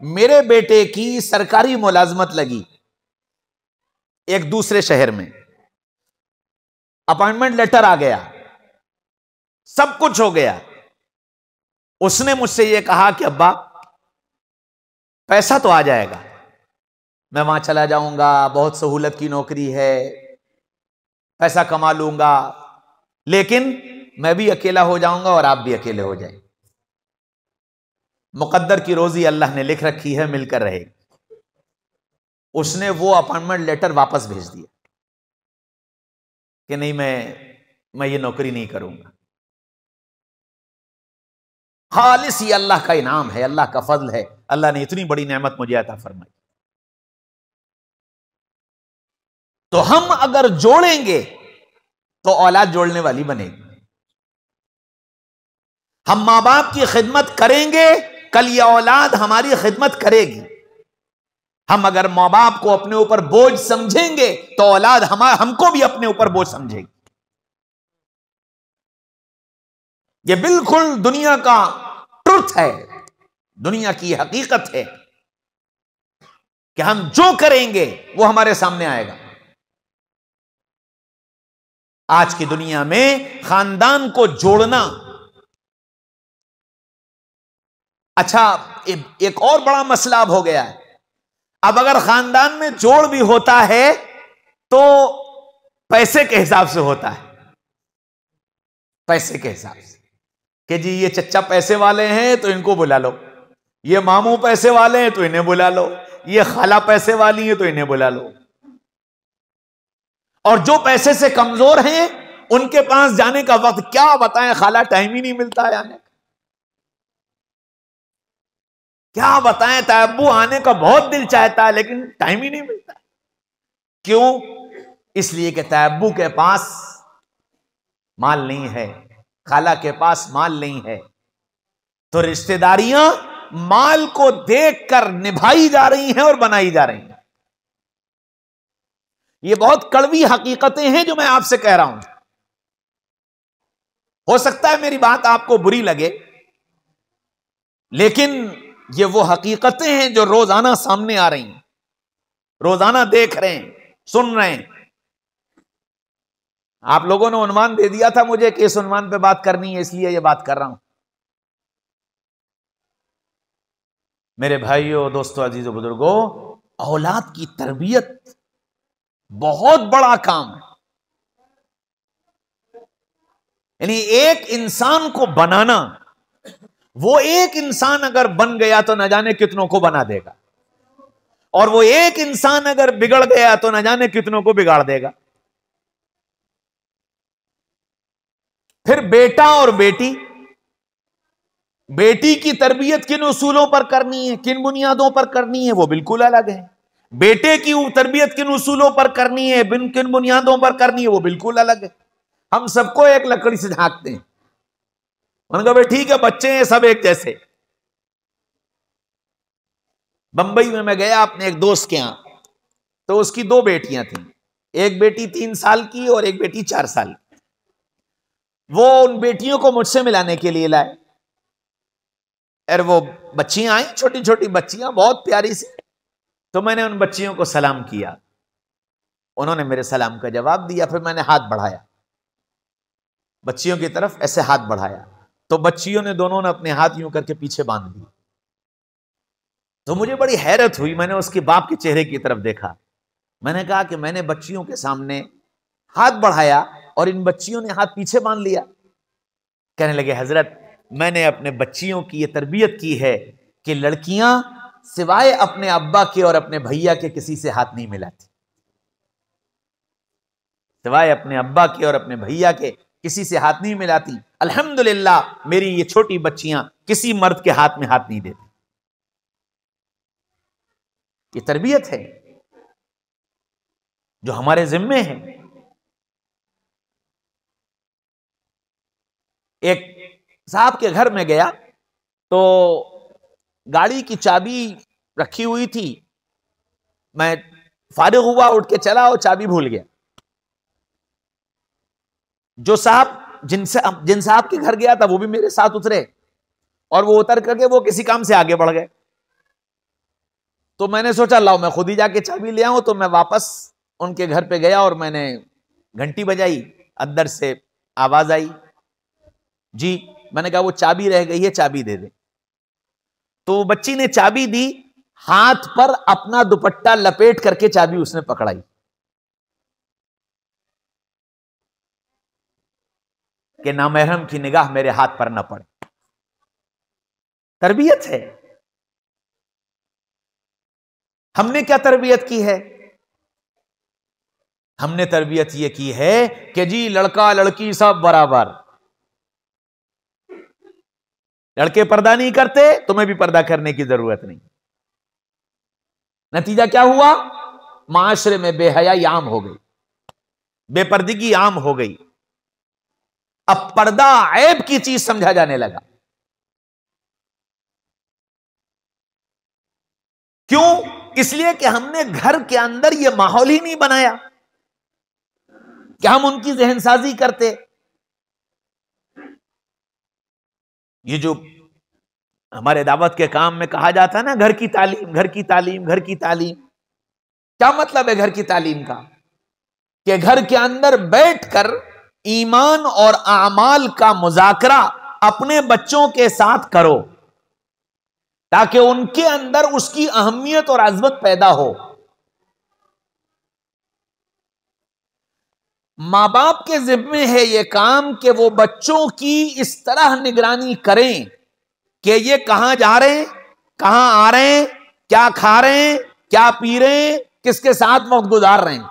मेरे बेटे की सरकारी मुलाजमत लगी एक दूसरे शहर में, अपॉइंटमेंट लेटर आ गया, सब कुछ हो गया। उसने मुझसे यह कहा कि अब्बा पैसा तो आ जाएगा, मैं वहां चला जाऊंगा, बहुत सहूलत की नौकरी है, पैसा कमा लूंगा, लेकिन मैं भी अकेला हो जाऊंगा और आप भी अकेले हो जाएंगे। मुकद्दर की रोजी अल्लाह ने लिख रखी है, मिलकर रहेगी। उसने वो अपॉइंटमेंट लेटर वापस भेज दिया कि नहीं, मैं ये नौकरी नहीं करूंगा। खालिस ये अल्लाह का इनाम है, अल्लाह का फजल है, अल्लाह ने इतनी बड़ी नेमत मुझे अता फरमाई। तो हम अगर जोड़ेंगे तो औलाद जोड़ने वाली बनेगी। हम मां बाप की खिदमत करेंगे, कल ये औलाद हमारी खिदमत करेगी। हम अगर मां बाप को अपने ऊपर बोझ समझेंगे तो औलाद हमको भी अपने ऊपर बोझ समझेगी। ये बिल्कुल दुनिया का ट्रुथ है, दुनिया की हकीकत है कि हम जो करेंगे वो हमारे सामने आएगा। आज की दुनिया में खानदान को जोड़ना, अच्छा एक और बड़ा मसला अब हो गया है। अब अगर खानदान में जोड़ भी होता है तो पैसे के हिसाब से होता है, पैसे के हिसाब से कि जी ये चच्चा पैसे वाले हैं तो इनको बुला लो, ये मामू पैसे वाले हैं तो इन्हें बुला लो, ये खाला पैसे वाली है तो इन्हें बुला लो। और जो पैसे से कमजोर हैं उनके पास जाने का वक्त क्या बताएं, खाला टाइम ही नहीं मिलता है आने का। क्या बताएं, तैयब्बू आने का बहुत दिल चाहता है लेकिन टाइम ही नहीं मिलता। क्यों? इसलिए कि तैयब्बू के पास माल नहीं है, खाला के पास माल नहीं है, तो रिश्तेदारियां माल को देखकर निभाई जा रही हैं और बनाई जा रही हैं। ये बहुत कड़वी हकीकतें हैं जो मैं आपसे कह रहा हूं। हो सकता है मेरी बात आपको बुरी लगे, लेकिन ये वो हकीकतें हैं जो रोजाना सामने आ रही हैं, रोजाना देख रहे हैं, सुन रहे हैं। आप लोगों ने उन्वान दे दिया था मुझे कि इस उन्वान पे बात करनी है, इसलिए ये बात कर रहा हूं। मेरे भाइयों, दोस्तों, अजीजों, बुजुर्गों, औलाद की तरबियत बहुत बड़ा काम है। यानी एक इंसान को बनाना, वो एक इंसान अगर बन गया तो न जाने कितनों को बना देगा। और वो एक इंसान अगर बिगड़ गया तो न जाने कितनों को बिगाड़ देगा। फिर बेटा और बेटी, बेटी की तरबियत किन उसूलों पर करनी है, किन बुनियादों पर करनी है, वो बिल्कुल अलग है। बेटे की तरबियत किन उसूलों पर करनी है, किन बुनियादों पर करनी है, वो बिल्कुल अलग है। हम सबको एक लकड़ी से झांकते हैं। उन्होंने कहा भाई ठीक है, बच्चे हैं सब एक जैसे। बंबई में मैं गया अपने एक दोस्त के यहां, तो उसकी 2 बेटियां थी, एक बेटी 3 साल की और एक बेटी 4 साल की। वो उन बेटियों को मुझसे मिलाने के लिए लाए, और वो बच्चियां आई, छोटी छोटी बच्चियां, बहुत प्यारी सी। तो मैंने उन बच्चियों को सलाम किया, उन्होंने मेरे सलाम का जवाब दिया। फिर मैंने हाथ बढ़ाया बच्चियों की तरफ, ऐसे हाथ बढ़ाया, तो बच्चियों ने दोनों ने अपने हाथ यूं करके पीछे बांध दिए। तो मुझे बड़ी हैरत हुई, मैंने उसके बाप के चेहरे की तरफ देखा। मैंने कहा कि मैंने बच्चियों के सामने हाथ बढ़ाया और इन बच्चियों ने हाथ पीछे बांध लिया। कहने लगे हजरत, मैंने अपने बच्चियों की यह तरबियत की है कि लड़कियां सिवाय अपने अब्बा के और अपने भैया के किसी से हाथ नहीं मिलाती, सिवाय अपने अब्बा के और अपने भैया के किसी से हाथ नहीं मिलाती। अल्हम्दुलिल्लाह मेरी ये छोटी बच्चियां किसी मर्द के हाथ में हाथ नहीं देती। ये तरबियत है जो हमारे जिम्मे है। एक साहब के घर में गया तो गाड़ी की चाबी रखी हुई थी, मैं फारिग हुआ, उठ के चला और चाबी भूल गया। जो साहब जिन साहब के घर गया था वो भी मेरे साथ उतरे, और वो उतर करके वो किसी काम से आगे बढ़ गए। तो मैंने सोचा लाओ मैं खुद ही जाके चाबी ले आऊं। तो मैं वापस उनके घर पे गया और मैंने घंटी बजाई, अंदर से आवाज आई, जी। मैंने कहा वो चाबी रह गई है, चाबी दे दे। तो बच्ची ने चाबी दी, हाथ पर अपना दुपट्टा लपेट करके चाबी उसने पकड़ाई कि नामहरम की निगाह मेरे हाथ पर न पड़े। तरबियत है। हमने क्या तरबियत की है? हमने तरबियत यह की है कि जी लड़का लड़की सब बराबर। लड़के पर्दा नहीं करते, तुम्हें भी पर्दा करने की जरूरत नहीं। नतीजा क्या हुआ? माशरे में बेहयाई आम हो गई, बेपर्दगी आम हो गई। अब पर्दा ऐब की चीज समझा जाने लगा। क्यों? इसलिए कि हमने घर के अंदर यह माहौल ही नहीं बनाया कि हम उनकी जहनसाजी करते। ये जो हमारे दावत के काम में कहा जाता है ना, घर की तालीम, घर की तालीम, घर की तालीम। क्या मतलब है घर की तालीम का? कि घर के अंदर बैठकर ईमान और आमाल का मुजाकरा अपने बच्चों के साथ करो, ताकि उनके अंदर उसकी अहमियत और अजमत पैदा हो। मां बाप के जिम्मे है यह काम कि वो बच्चों की इस तरह निगरानी करें कि ये कहां जा रहे हैं, कहां आ रहे हैं, क्या खा रहे हैं, क्या पी रहे हैं, किसके साथ वक्त गुजार रहे हैं।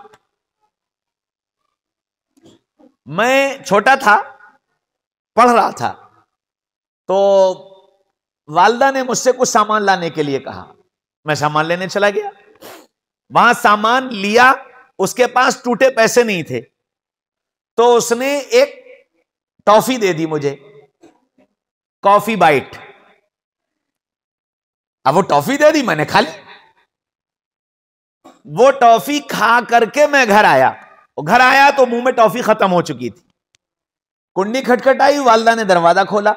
मैं छोटा था, पढ़ रहा था, तो वालिदा ने मुझसे कुछ सामान लाने के लिए कहा। मैं सामान लेने चला गया, वहां सामान लिया, उसके पास टूटे पैसे नहीं थे, तो उसने एक टॉफी दे दी मुझे, कॉफी बाइट। अब वो टॉफी दे दी, मैंने खा ली। वो टॉफी खा करके मैं घर आया, और घर आया तो मुंह में टॉफी खत्म हो चुकी थी। कुंडी खटखटाई, वालिदा ने दरवाजा खोला,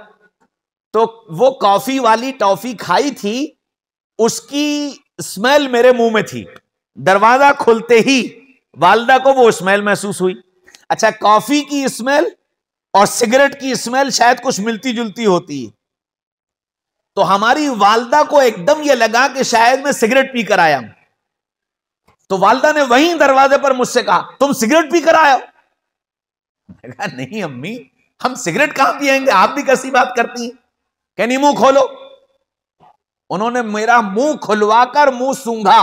तो वो कॉफी वाली टॉफी खाई थी, उसकी स्मेल मेरे मुंह में थी। दरवाजा खुलते ही वालिदा को वो स्मेल महसूस हुई। अच्छा, कॉफी की स्मेल और सिगरेट की स्मेल शायद कुछ मिलती जुलती होती है, तो हमारी वालिदा को एकदम यह लगा कि शायद मैं सिगरेट पीकर आया हूं। तो वालिदा ने वहीं दरवाजे पर मुझसे कहा, तुम सिगरेट पीकर आए हो? मैंने कहा नहीं अम्मी, हम सिगरेट कहां पिएंगे, आप भी कैसी बात करती हैं। कहनी मुंह खोलो। उन्होंने मेरा मुंह खुलवाकर मुंह सूंघा,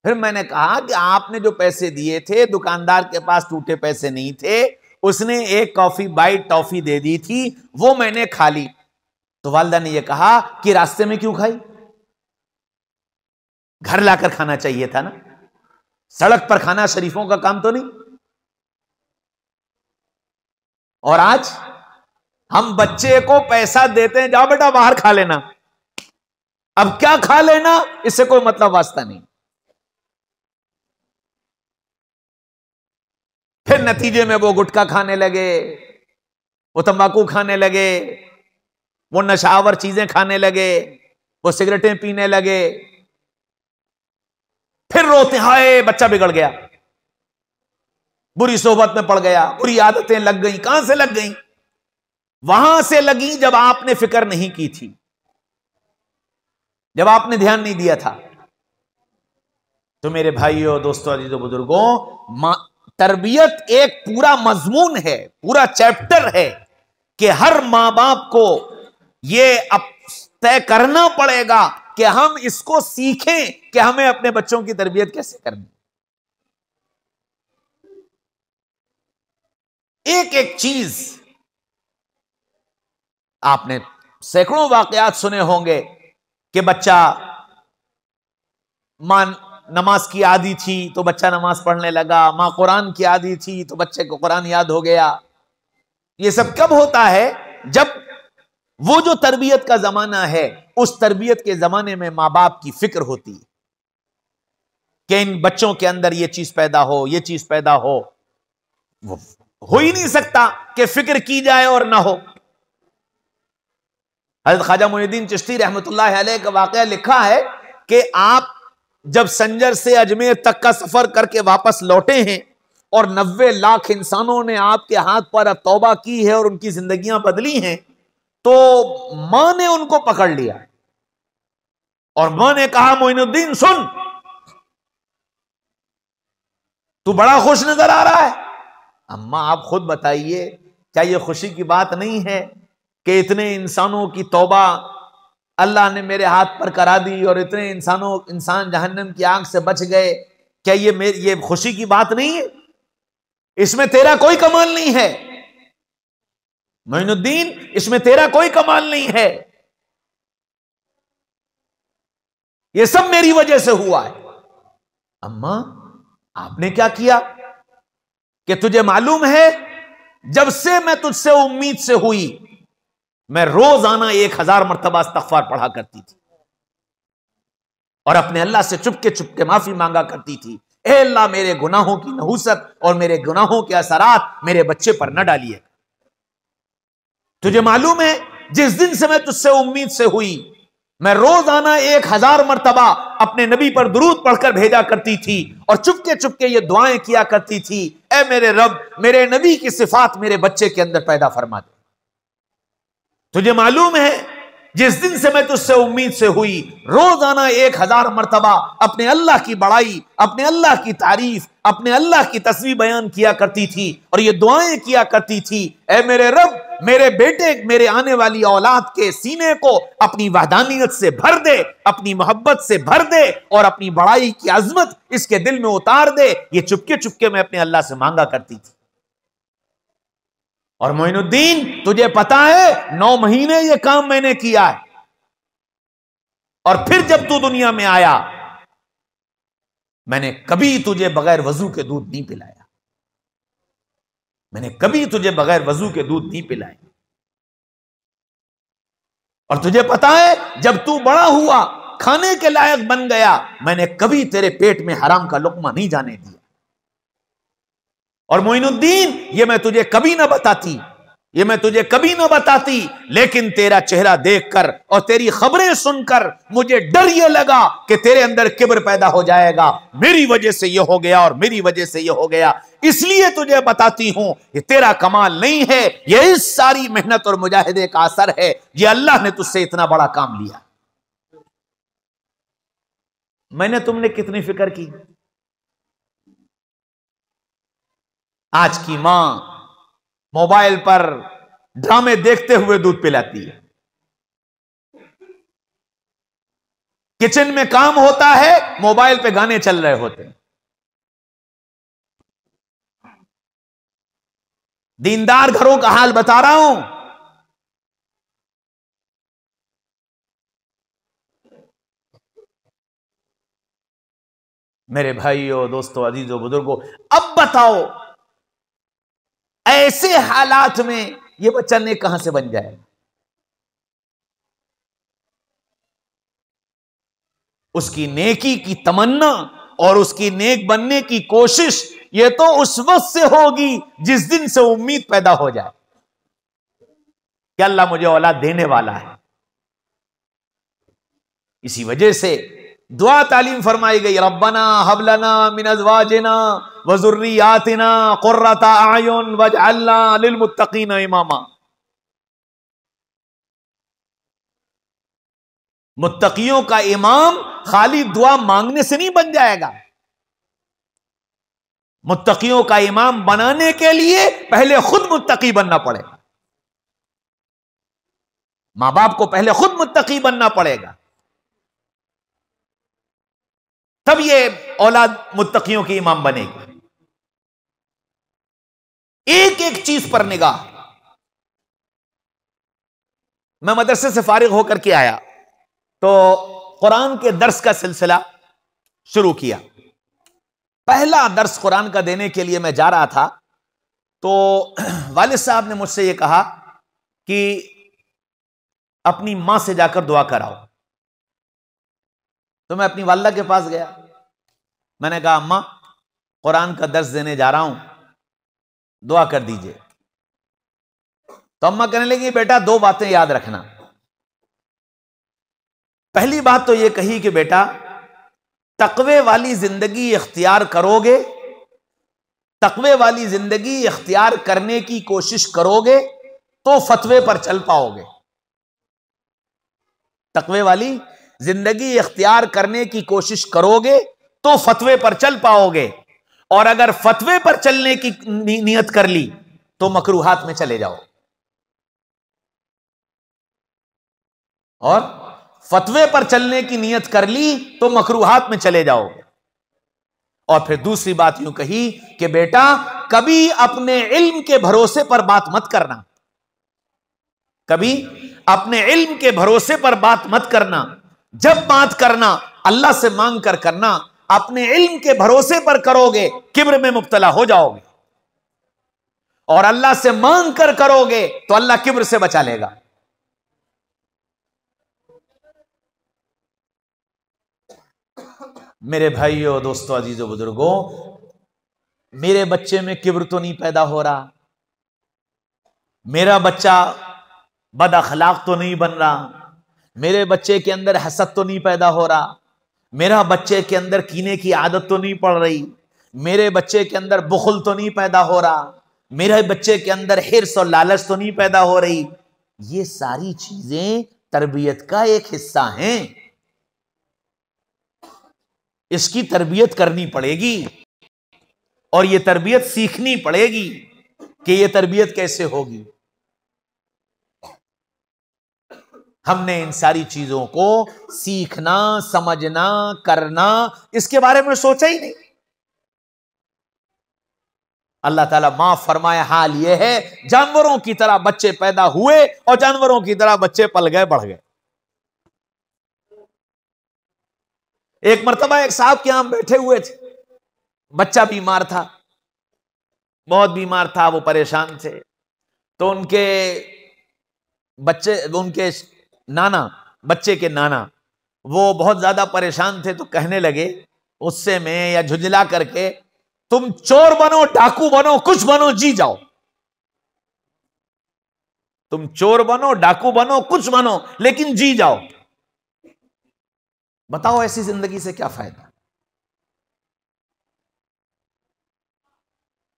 फिर मैंने कहा कि आपने जो पैसे दिए थे, दुकानदार के पास टूटे पैसे नहीं थे, उसने एक कॉफी बाइट टॉफी दे दी थी, वो मैंने खा ली। तो वालिदा ने यह कहा कि रास्ते में क्यों खाई, घर लाकर खाना चाहिए था ना, सड़क पर खाना शरीफों का काम तो नहीं। और आज हम बच्चे को पैसा देते हैं, जाओ बेटा बाहर खा लेना। अब क्या खा लेना, इससे कोई मतलब वास्ता नहीं। फिर नतीजे में वो गुटखा खाने लगे, वो तंबाकू खाने लगे, वो नशावर चीजें खाने लगे, वो सिगरेटें पीने लगे। फिर रोते, हाय बच्चा बिगड़ गया, बुरी सोहबत में पड़ गया, बुरी आदतें लग गई। कहां से लग गई? वहां से लगी जब आपने फिक्र नहीं की थी, जब आपने ध्यान नहीं दिया था। तो मेरे भाइयों, दोस्तों, अजीजों, बुजुर्गों, तरबियत एक पूरा मजमून है, पूरा चैप्टर है कि हर मां बाप को यह अब तय करना पड़ेगा कि हम इसको सीखें कि हमें अपने बच्चों की तरबियत कैसे करनी। एक एक चीज आपने सैकड़ों वाकयात सुने होंगे कि बच्चा मां नमाज की आदी थी तो बच्चा नमाज पढ़ने लगा, मां कुरान की आदी थी तो बच्चे को कुरान याद हो गया। यह सब कब होता है? जब वो जो तरबियत का जमाना है, उस तरबियत के जमाने में मां बाप की फिक्र होती है कि इन बच्चों के अंदर ये चीज पैदा हो, ये चीज पैदा हो। वो हो ही नहीं सकता कि फिक्र की जाए और ना हो। हज़रत ख्वाजा मोइनुद्दीन चिश्ती रहमतुल्लाह अलैह का वाकया लिखा है कि आप जब संजर से अजमेर तक का सफर करके वापस लौटे हैं और 90 लाख इंसानों ने आपके हाथ पर तौबा की है और उनकी जिंदगियां बदली हैं, तो मां ने उनको पकड़ लिया और मां ने कहा, मोइनुद्दीन सुन, तू बड़ा खुश नजर आ रहा है। अम्मा आप खुद बताइए, क्या यह खुशी की बात नहीं है कि इतने इंसानों की तौबा अल्लाह ने मेरे हाथ पर करा दी और इतने इंसान जहन्नम की आग से बच गए? क्या ये खुशी की बात नहीं है? इसमें तेरा कोई कमाल नहीं है मोइनुद्दीन, इसमें तेरा कोई कमाल नहीं है, ये सब मेरी वजह से हुआ है। अम्मा आपने क्या किया कि तुझे मालूम है जब से मैं तुझसे उम्मीद से हुई, मैं रोजाना 1000 मरतबा इस्तग़फ़ार पढ़ा करती थी और अपने अल्लाह से चुपके चुपके माफी मांगा करती थी, ए अल्लाह मेरे गुनाहों की नहुसत और मेरे गुनाहों के असरात मेरे बच्चे पर न डालिए। तुझे मालूम है जिस दिन से मैं तुझसे उम्मीद से हुई, मैं रोजाना 1000 मरतबा अपने नबी पर दुरूद पढ़कर भेजा करती थी और चुपके चुपके ये दुआएं किया करती थी, ए मेरे रब, मेरे नबी की सिफात मेरे बच्चे के अंदर पैदा फरमा दे। तुझे मालूम है जिस दिन से मैं तुझसे उम्मीद से हुई, रोजाना 1000 मरतबा अपने अल्लाह की बड़ाई, अपने अल्लाह की तारीफ, अपने अल्लाह की तस्बीह बयान किया करती थी और ये दुआएं किया करती थी, ए मेरे रब, मेरे बेटे, मेरे आने वाली औलाद के सीने को अपनी वहदानियत से भर दे, अपनी मोहब्बत से भर दे और अपनी बड़ाई की अजमत इसके दिल में उतार दे। ये चुपके चुपके मैं अपने अल्लाह से मांगा करती थी। और मोइनुद्दीन तुझे पता है 9 महीने ये काम मैंने किया है और फिर जब तू दुनिया में आया, मैंने कभी तुझे बगैर वजू के दूध नहीं पिलाया, मैंने कभी तुझे बगैर वजू के दूध नहीं पिलाए। और तुझे पता है जब तू बड़ा हुआ, खाने के लायक बन गया, मैंने कभी तेरे पेट में हराम का लुकमा नहीं जाने दिया। और मोइनुद्दीन ये मैं तुझे कभी ना बताती, ये मैं तुझे कभी ना बताती, लेकिन तेरा चेहरा देखकर और तेरी खबरें सुनकर मुझे डर ये लगा कि तेरे अंदर किब्र पैदा हो जाएगा, मेरी वजह से ये हो गया और मेरी वजह से ये हो गया, इसलिए तुझे बताती हूं ये तेरा कमाल नहीं है, ये इस सारी मेहनत और मुजाहिदे का असर है, ये अल्लाह ने तुझसे इतना बड़ा काम लिया। मैंने तुमने कितनी फिक्र की। आज की मां मोबाइल पर ड्रामे देखते हुए दूध पिलाती है, किचन में काम होता है, मोबाइल पे गाने चल रहे होते हैं। दीनदार घरों का हाल बता रहा हूं। मेरे भाइयों, दोस्तों, अजीजों, बुजुर्गों, अब बताओ ऐसे हालात में यह बच्चा नेक कहां से बन जाए? उसकी नेकी की तमन्ना और उसकी नेक बनने की कोशिश ये तो उस वक्त से होगी जिस दिन से उम्मीद पैदा हो जाए कि अल्लाह मुझे औलाद देने वाला है। इसी वजह से दुआ तालीम फरमाई गई, रब्बना हबलना मिन अज़वाजिना व ज़ुर्रियातिना क़ुर्रता अयुन वजअलना लिलमुत्तक़ीना इमामा। मुत्तकियों का इमाम खाली दुआ मांगने से नहीं बन जाएगा। मुत्तकियों का इमाम बनाने के लिए पहले खुद मुत्तकी बनना पड़ेगा। मां बाप को पहले खुद मुत्तकी बनना पड़ेगा, तब ये औलाद मुत्तकियों की इमाम बनेगी। एक एक चीज पर निगाह। मैं मदरसे से फारिग होकर के आया तो कुरान के दर्स का सिलसिला शुरू किया। पहला दर्स कुरान का देने के लिए मैं जा रहा था तो वालिद साहब ने मुझसे यह कहा कि अपनी मां से जाकर दुआ कराओ। तो मैं अपनी वालिदा के पास गया। मैंने कहा, अम्मा कुरान का दर्स देने जा रहा हूं, दुआ कर दीजिए। तो अम्मा कहने लगी, बेटा दो बातें याद रखना। पहली बात तो यह कही कि बेटा तकवे वाली जिंदगी इख्तियार करोगे, तकवे वाली जिंदगी इख्तियार करने की कोशिश करोगे तो फतवे पर चल पाओगे। तकवे वाली जिंदगी इख्तियार करने की कोशिश करोगे तो फतवे पर चल पाओगे, और अगर फतवे पर चलने की नियत कर ली तो मकरूहात में चले जाओ। और फतवे पर चलने की नियत कर ली तो मकरूहात में चले जाओ। और फिर दूसरी बात यूं कही कि बेटा कभी अपने इल्म के भरोसे पर बात मत करना, कभी अपने इल्म के भरोसे पर बात मत करना। जब बात करना अल्लाह से मांग कर करना। अपने इल्म के भरोसे पर करोगे किब्र में मुब्तला हो जाओगे, और अल्लाह से मांग कर करोगे तो अल्लाह किब्र से बचा लेगा। मेरे भाइयों, दोस्तों, अजीजों, बुजुर्गों, मेरे बच्चे में किब्र तो नहीं पैदा हो रहा, मेरा बच्चा बद अखलाक तो नहीं बन रहा, मेरे बच्चे के अंदर हसद तो नहीं पैदा हो रहा, मेरा बच्चे के अंदर कीने की आदत तो नहीं पड़ रही, मेरे बच्चे के अंदर बुखल तो नहीं पैदा हो रहा, मेरे बच्चे के अंदर हिर्स और लालच तो नहीं पैदा हो रही। ये सारी चीजें तरबियत का एक हिस्सा हैं। इसकी तरबियत करनी पड़ेगी और यह तरबियत सीखनी पड़ेगी कि यह तरबियत कैसे होगी। हमने इन सारी चीजों को सीखना, समझना, करना, इसके बारे में सोचा ही नहीं। अल्लाह ताला माफ फरमाए, हाल यह है जानवरों की तरह बच्चे पैदा हुए और जानवरों की तरह बच्चे पल गए, बढ़ गए। एक मर्तबा एक साहब के यहां बैठे हुए थे, बच्चा बीमार था, बहुत बीमार था, वो परेशान थे। तो उनके नाना, बच्चे के नाना, वो बहुत ज्यादा परेशान थे। तो कहने लगे गुस्से में या झुंझला करके, तुम चोर बनो, डाकू बनो, कुछ बनो, जी जाओ। तुम चोर बनो, डाकू बनो, कुछ बनो, लेकिन जी जाओ। बताओ ऐसी जिंदगी से क्या फायदा।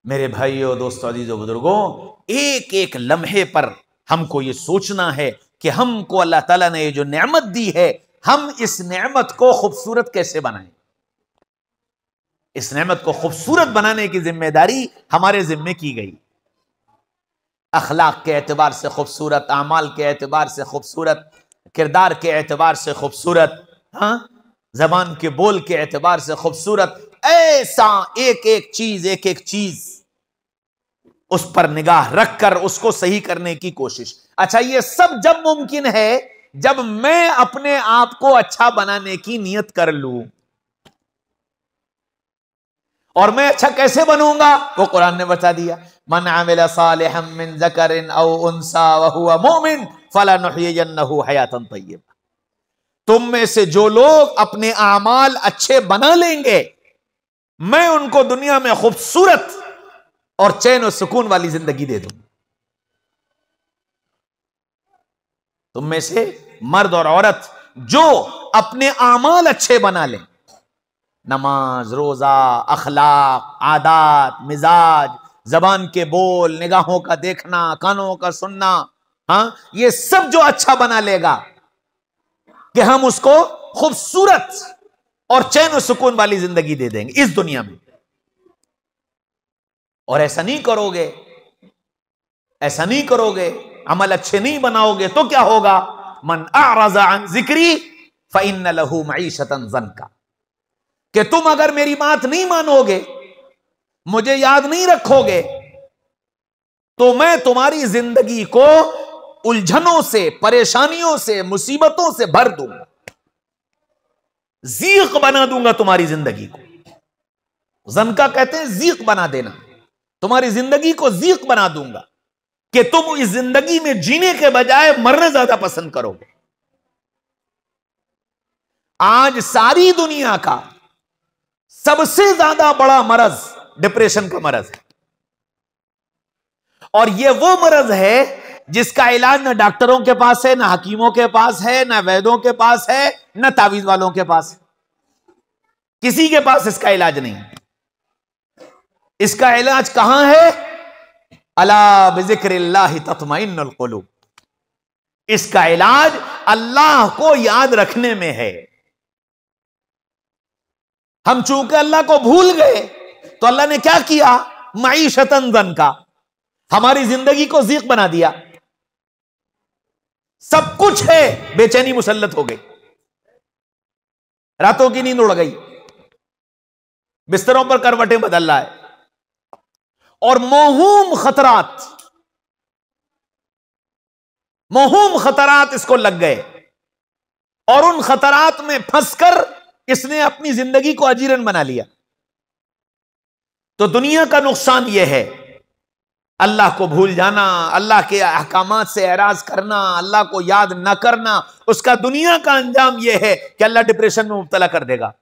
मेरे भाइयों, दोस्तों, अजीजों, बुजुर्गों, एक एक लम्हे पर हमको यह सोचना है कि हमको अल्लाह ताला ने ये जो नेमत दी है, हम इस नेमत को खूबसूरत कैसे बनाएं। इस नेमत को खूबसूरत बनाने की जिम्मेदारी हमारे जिम्मे की गई। अखलाक के एतबार से खूबसूरत, आमाल के एतबार से खूबसूरत, किरदार के एतबार से खूबसूरत, हाँ, जबान के बोल के एतबार से खूबसूरत, ऐसा एक एक चीज उस पर निगाह रखकर उसको सही करने की कोशिश। अच्छा, ये सब जब मुमकिन है जब मैं अपने आप को अच्छा बनाने की नियत कर लूं। और मैं अच्छा कैसे बनूंगा, वो कुरान ने बता दिया, मन आमिला सालिहम मिन ज़करिन औ उन्सा व हुवा मुमिन फलनुहयियन्नहु हयातन तय्यबा। तुम में से जो लोग अपने आमाल अच्छे बना लेंगे, मैं उनको दुनिया में खूबसूरत और चैन और सुकून वाली जिंदगी दे दूं। तुम में से मर्द और औरत जो अपने आमाल अच्छे बना लें, नमाज, रोजा, अखलाक, आदात, मिजाज, जबान के बोल, निगाहों का देखना, कानों का सुनना, हाँ, ये सब जो अच्छा बना लेगा कि हम उसको खूबसूरत और चैन और सुकून वाली जिंदगी दे देंगे इस दुनिया में। और ऐसा नहीं करोगे, अमल अच्छे नहीं बनाओगे तो क्या होगा, मन अअरज़ा अन ज़िक्री फ़इन्न लहू मईशतन ज़न्का, कि तुम अगर मेरी बात नहीं मानोगे, मुझे याद नहीं रखोगे, तो मैं तुम्हारी जिंदगी को उलझनों से, परेशानियों से, मुसीबतों से भर दूंगा, ज़ीक़ बना दूंगा तुम्हारी जिंदगी को। ज़नका कहते हैं ज़ीक़ बना देना, तुम्हारी जिंदगी को ज़ीक़ बना दूंगा कि तुम इस जिंदगी में जीने के बजाय मरना ज्यादा पसंद करोगे। आज सारी दुनिया का सबसे ज्यादा बड़ा मरज डिप्रेशन का मरज है, और यह वो मरज है जिसका इलाज न डॉक्टरों के पास है, न हकीमों के पास है, न वैद्यों के पास है, न तावीज वालों के पास है। किसी के पास इसका इलाज नहीं। इसका इलाज कहां है, अला बिज़िक्रिल्लाहि तत्मइन्नुल क़ुलूब। इसका इलाज अल्लाह को याद रखने में है। हम चूंकि अल्लाह को भूल गए तो अल्लाह ने क्या किया, मईशतन ज़न्का, हमारी जिंदगी को ज़ीक़ बना दिया। सब कुछ है, बेचैनी मुसल्लत हो गई, रातों की नींद उड़ गई, बिस्तरों पर करवटें बदल रहा है, और मौहूम खतरात इसको लग गए, और उन खतरात में फंसकर इसने अपनी जिंदगी को अजीरन बना लिया। तो दुनिया का नुकसान यह है, अल्लाह को भूल जाना, अल्लाह के अहकामात से एराज करना, अल्लाह को याद ना करना। उसका दुनिया का अंजाम यह है कि अल्लाह डिप्रेशन में मुब्तला कर देगा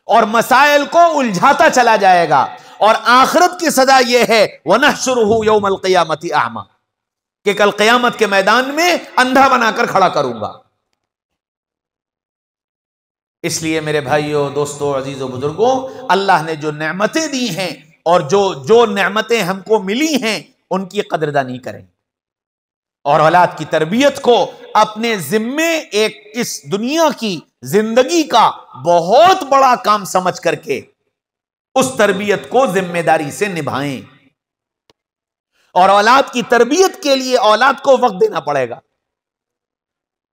और मसाइल को उलझाता चला जाएगा। और आखिरत की सजा यह है, वनहशुरुहु यौमल क़ियामति अअमा, कि कल क़यामत के मैदान में अंधा बनाकर खड़ा करूंगा। इसलिए मेरे भाइयों, दोस्तों, अजीजों, बुजुर्गों, अल्लाह ने जो नेमतें दी हैं और जो नेमतें हमको मिली हैं, उनकी कदरदानी करें और औलाद की तरबियत को अपने जिम्मे एक इस दुनिया की जिंदगी का बहुत बड़ा काम समझ करके उस तरबियत को जिम्मेदारी से निभाएं। और औलाद की तरबियत के लिए औलाद को वक्त देना पड़ेगा,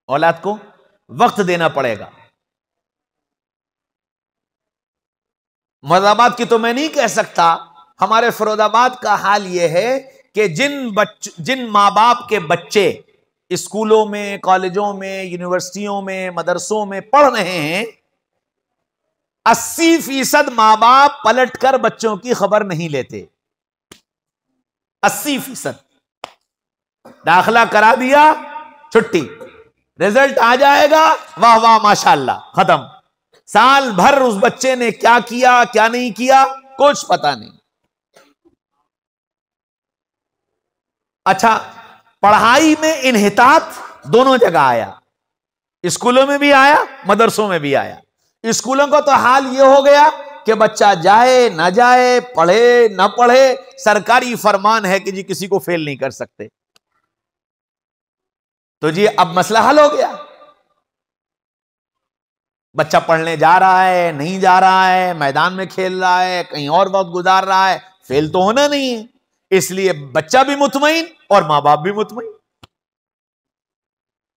औलाद को वक्त देना पड़ेगा। मुरादाबाद की तो मैं नहीं कह सकता, हमारे फरोदाबाद का हाल यह है कि जिन माँ बाप के बच्चे स्कूलों में, कॉलेजों में, यूनिवर्सिटियों में, मदरसों में पढ़ रहे हैं, 80% माँ बाप पलटकर बच्चों की खबर नहीं लेते। 80%। दाखिला करा दिया, छुट्टी, रिजल्ट आ जाएगा, वाह वाह माशाअल्लाह, खत्म। साल भर उस बच्चे ने क्या किया, क्या नहीं किया, कुछ पता नहीं। अच्छा, पढ़ाई में इन्हितात दोनों जगह आया, स्कूलों में भी आया, मदरसों में भी आया। स्कूलों का तो हाल यह हो गया कि बच्चा जाए ना जाए, पढ़े ना पढ़े, सरकारी फरमान है कि जी किसी को फेल नहीं कर सकते। तो जी अब मसला हल हो गया। बच्चा पढ़ने जा रहा है, नहीं जा रहा है, मैदान में खेल रहा है, कहीं और वक्त गुजार रहा है, फेल तो होना नहीं है। इसलिए बच्चा भी मुतमईन और मां बाप भी मुतमईन।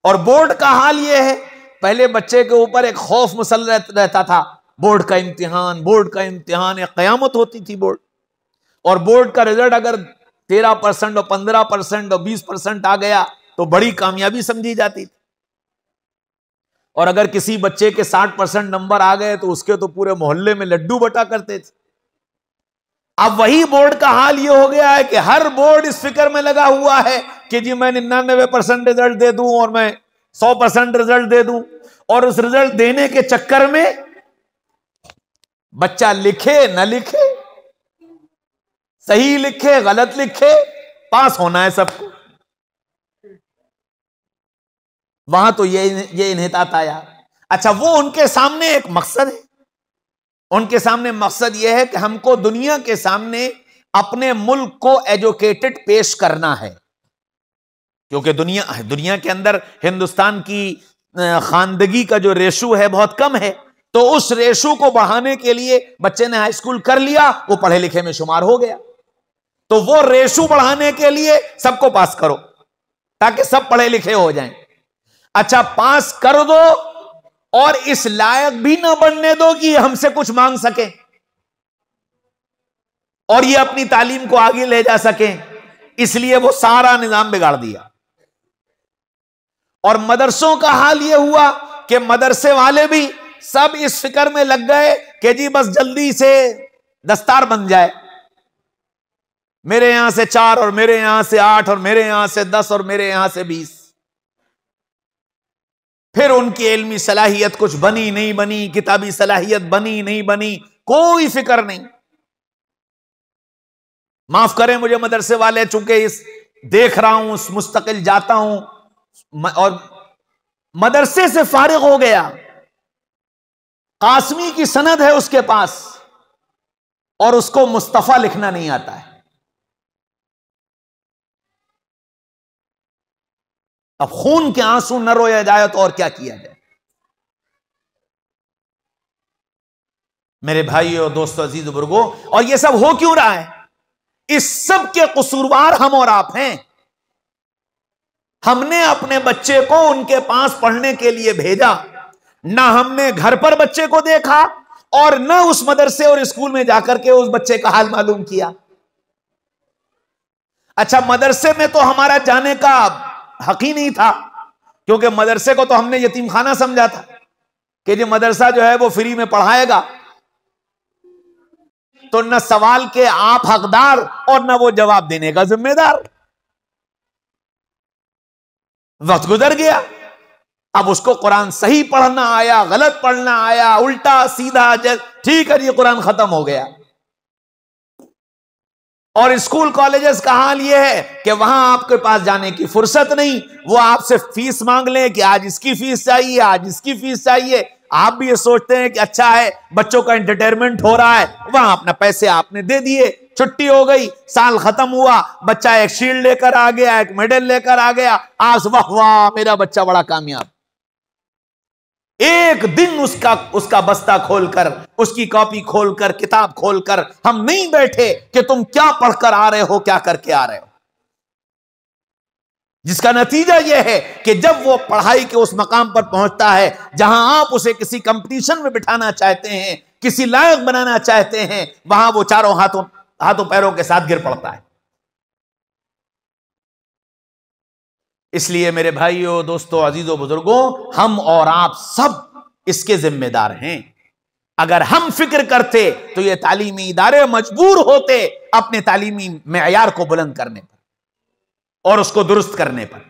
और बोर्ड का हाल यह है पहले बच्चे के ऊपर एक खौफ मुसल्लत रहता था, बोर्ड का इम्तिहान, बोर्ड का इम्तिहान, एक कयामत होती थी बोर्ड। और बोर्ड का रिजल्ट अगर 13% और 15% और 20% आ गया तो बड़ी कामयाबी समझी जाती थी। और अगर किसी बच्चे के 60% नंबर आ गए तो उसके तो पूरे मोहल्ले में लड्डू बटा करते थे। अब वही बोर्ड का हाल ये हो गया है कि हर बोर्ड इस फिक्र में लगा हुआ है कि जी मैं 99% रिजल्ट दे दूं और मैं 100% रिजल्ट दे दूं। और उस रिजल्ट देने के चक्कर में बच्चा लिखे न लिखे, सही लिखे गलत लिखे, पास होना है सबको। वहां तो ये इन्हितात आया। अच्छा, वो उनके सामने एक मकसद है, उनके सामने मकसद यह है कि हमको दुनिया के सामने अपने मुल्क को एजुकेटेड पेश करना है, क्योंकि दुनिया के अंदर हिंदुस्तान की खानदगी का जो रेशो है बहुत कम है। तो उस रेशो को बढ़ाने के लिए बच्चे ने हाई स्कूल कर लिया, वो पढ़े लिखे में शुमार हो गया। तो वो रेशो बढ़ाने के लिए सबको पास करो ताकि सब पढ़े लिखे हो जाएं। अच्छा, पास कर दो और इस लायक भी ना बनने दो कि हमसे कुछ मांग सके और ये अपनी तालीम को आगे ले जा सके, इसलिए वो सारा निजाम बिगाड़ दिया। और मदरसों का हाल ये हुआ कि मदरसे वाले भी सब इस फिक्र में लग गए कि जी बस जल्दी से दस्तार बन जाए, मेरे यहां से 4 और मेरे यहां से 8 और मेरे यहां से 10 और मेरे यहां से 20। फिर उनकी इल्मी सलाहियत कुछ बनी नहीं बनी, किताबी सलाहियत बनी नहीं बनी, कोई फिक्र नहीं। माफ करें मुझे मदरसे वाले, चूंकि इस देख रहा हूं, मुस्तकिल जाता हूं और मदरसे से फारिग हो गया, कासमी की सनद है उसके पास और उसको मुस्तफा लिखना नहीं आता है। अब खून के आंसू न रोया जाए तो और क्या किया जाए। मेरे भाइयों और दोस्तों, अजीज बुजुर्गों, और ये सब हो क्यों रहा है? इस सब के कसूरवार हम और आप हैं। हमने अपने बच्चे को उनके पास पढ़ने के लिए भेजा, ना हमने घर पर बच्चे को देखा और ना उस मदरसे और स्कूल में जाकर के उस बच्चे का हाल मालूम किया। अच्छा, मदरसे में तो हमारा जाने का हक ही नहीं था, क्योंकि मदरसे को तो हमने यतीम खाना समझा था कि जो मदरसा जो है वो फ्री में पढ़ाएगा। तो न सवाल के आप हकदार और न वो जवाब देने का जिम्मेदार। वक्त गुजर गया, अब उसको कुरान सही पढ़ना आया, गलत पढ़ना आया, उल्टा सीधा, ठीक है ये कुरान खत्म हो गया। और स्कूल कॉलेजेस का हाल यह है कि वहां आपके पास जाने की फुर्सत नहीं, वो आपसे फीस मांग लें कि आज इसकी फीस चाहिए, आज इसकी फीस चाहिए। आप भी ये सोचते हैं कि अच्छा है बच्चों का एंटरटेनमेंट हो रहा है, वहां अपना पैसे आपने दे दिए, छुट्टी हो गई, साल खत्म हुआ, बच्चा एक शील्ड लेकर आ गया, एक मेडल लेकर आ गया, आज वाह वाह मेरा बच्चा बड़ा कामयाब। एक दिन उसका बस्ता खोलकर, उसकी कॉपी खोलकर, किताब खोलकर हम नहीं बैठे कि तुम क्या पढ़कर आ रहे हो, क्या करके आ रहे हो। जिसका नतीजा यह है कि जब वो पढ़ाई के उस मकाम पर पहुंचता है जहां आप उसे किसी कंपटीशन में बिठाना चाहते हैं, किसी लायक बनाना चाहते हैं, वहां वो चारों हाथों पैरों के साथ गिर पड़ता है। इसलिए मेरे भाइयों, दोस्तों, अजीजों, बुजुर्गों, हम और आप सब इसके जिम्मेदार हैं। अगर हम फिक्र करते तो ये तालीमी इदारे मजबूर होते अपने तालीमी मेयार को बुलंद करने पर और उसको दुरुस्त करने पर,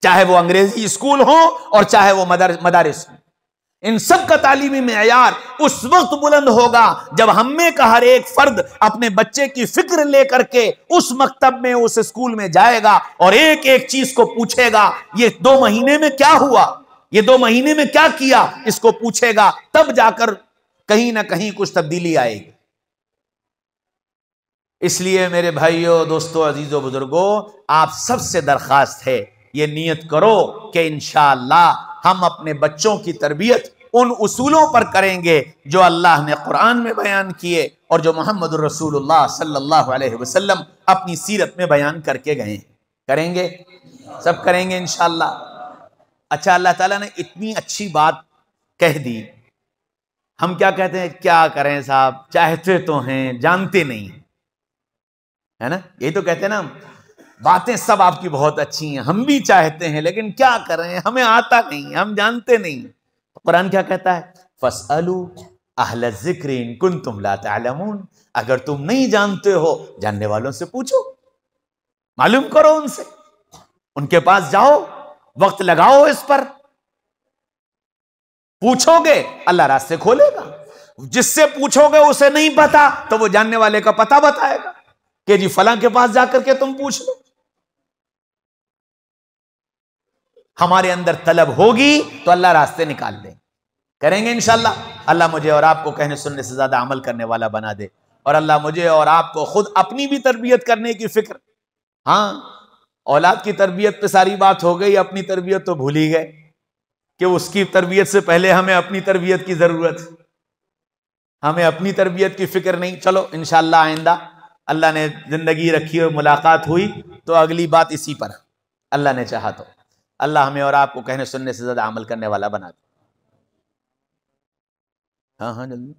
चाहे वो अंग्रेजी स्कूल हो और चाहे वो मदारिस हो। इन सब का तालीमी मेयार उस वक्त बुलंद होगा जब हम में का हर एक फर्द अपने बच्चे की फिक्र लेकर के उस मकतब में, उस स्कूल में जाएगा और एक एक चीज को पूछेगा, ये 2 महीने में क्या हुआ, ये 2 महीने में क्या किया, इसको पूछेगा, तब जाकर कहीं ना कहीं कुछ तब्दीली आएगी। इसलिए मेरे भाइयों, दोस्तों, अजीजों, बुजुर्गों, आप सबसे दरखास्त है ये नियत करो कि इंशाअल्लाह हम अपने बच्चों की तरबियत उन उसूलों पर करेंगे जो अल्लाह ने कुरान में बयान किए और जो मोहम्मद रसूलुल्लाह सल्लल्लाहु अलैहि वसल्लम अपनी सीरत में बयान करके गए। करेंगे, सब करेंगे इंशाअल्लाह। अच्छा, अल्लाह ताला ने इतनी अच्छी बात कह दी, हम क्या कहते हैं, क्या करें साहब, चाहते तो हैं जानते नहीं, है ना, यही तो कहते हैं ना, बातें सब आपकी बहुत अच्छी हैं, हम भी चाहते हैं, लेकिन क्या करें, हमें आता नहीं, हम जानते नहीं। तो कुरान क्या कहता है, फसअलू अहल ज़िक्र इन कुंतुम ला तअलमून, अगर तुम नहीं जानते हो, जानने वालों से पूछो, मालूम करो उनसे, उनके पास जाओ, वक्त लगाओ इस पर, पूछोगे अल्लाह रास्ते खोलेगा। जिससे पूछोगे उसे नहीं पता तो वो जानने वाले का पता बताएगा कि जी फलां के पास जाकर के तुम पूछ लो। हमारे अंदर तलब होगी तो अल्लाह रास्ते निकाल दे, करेंगे इंशाअल्लाह। अल्लाह मुझे और आपको कहने सुनने से ज्यादा अमल करने वाला बना दे, और अल्लाह मुझे और आपको खुद अपनी भी तरबियत करने की फिक्र। हाँ, औलाद की तरबियत पे सारी बात हो गई, अपनी तरबियत तो भूल ही गए कि उसकी तरबियत से पहले हमें अपनी तरबियत की जरूरत है, हमें अपनी तरबियत की फिक्र नहीं। चलो इंशाअल्लाह आइंदा अल्लाह ने जिंदगी रखी और मुलाकात हुई तो अगली बात इसी पर, अल्लाह ने चाहा तो। अल्लाह हमें और आपको कहने सुनने से ज्यादा अमल करने वाला बना दे। हाँ हाँ जल्दी।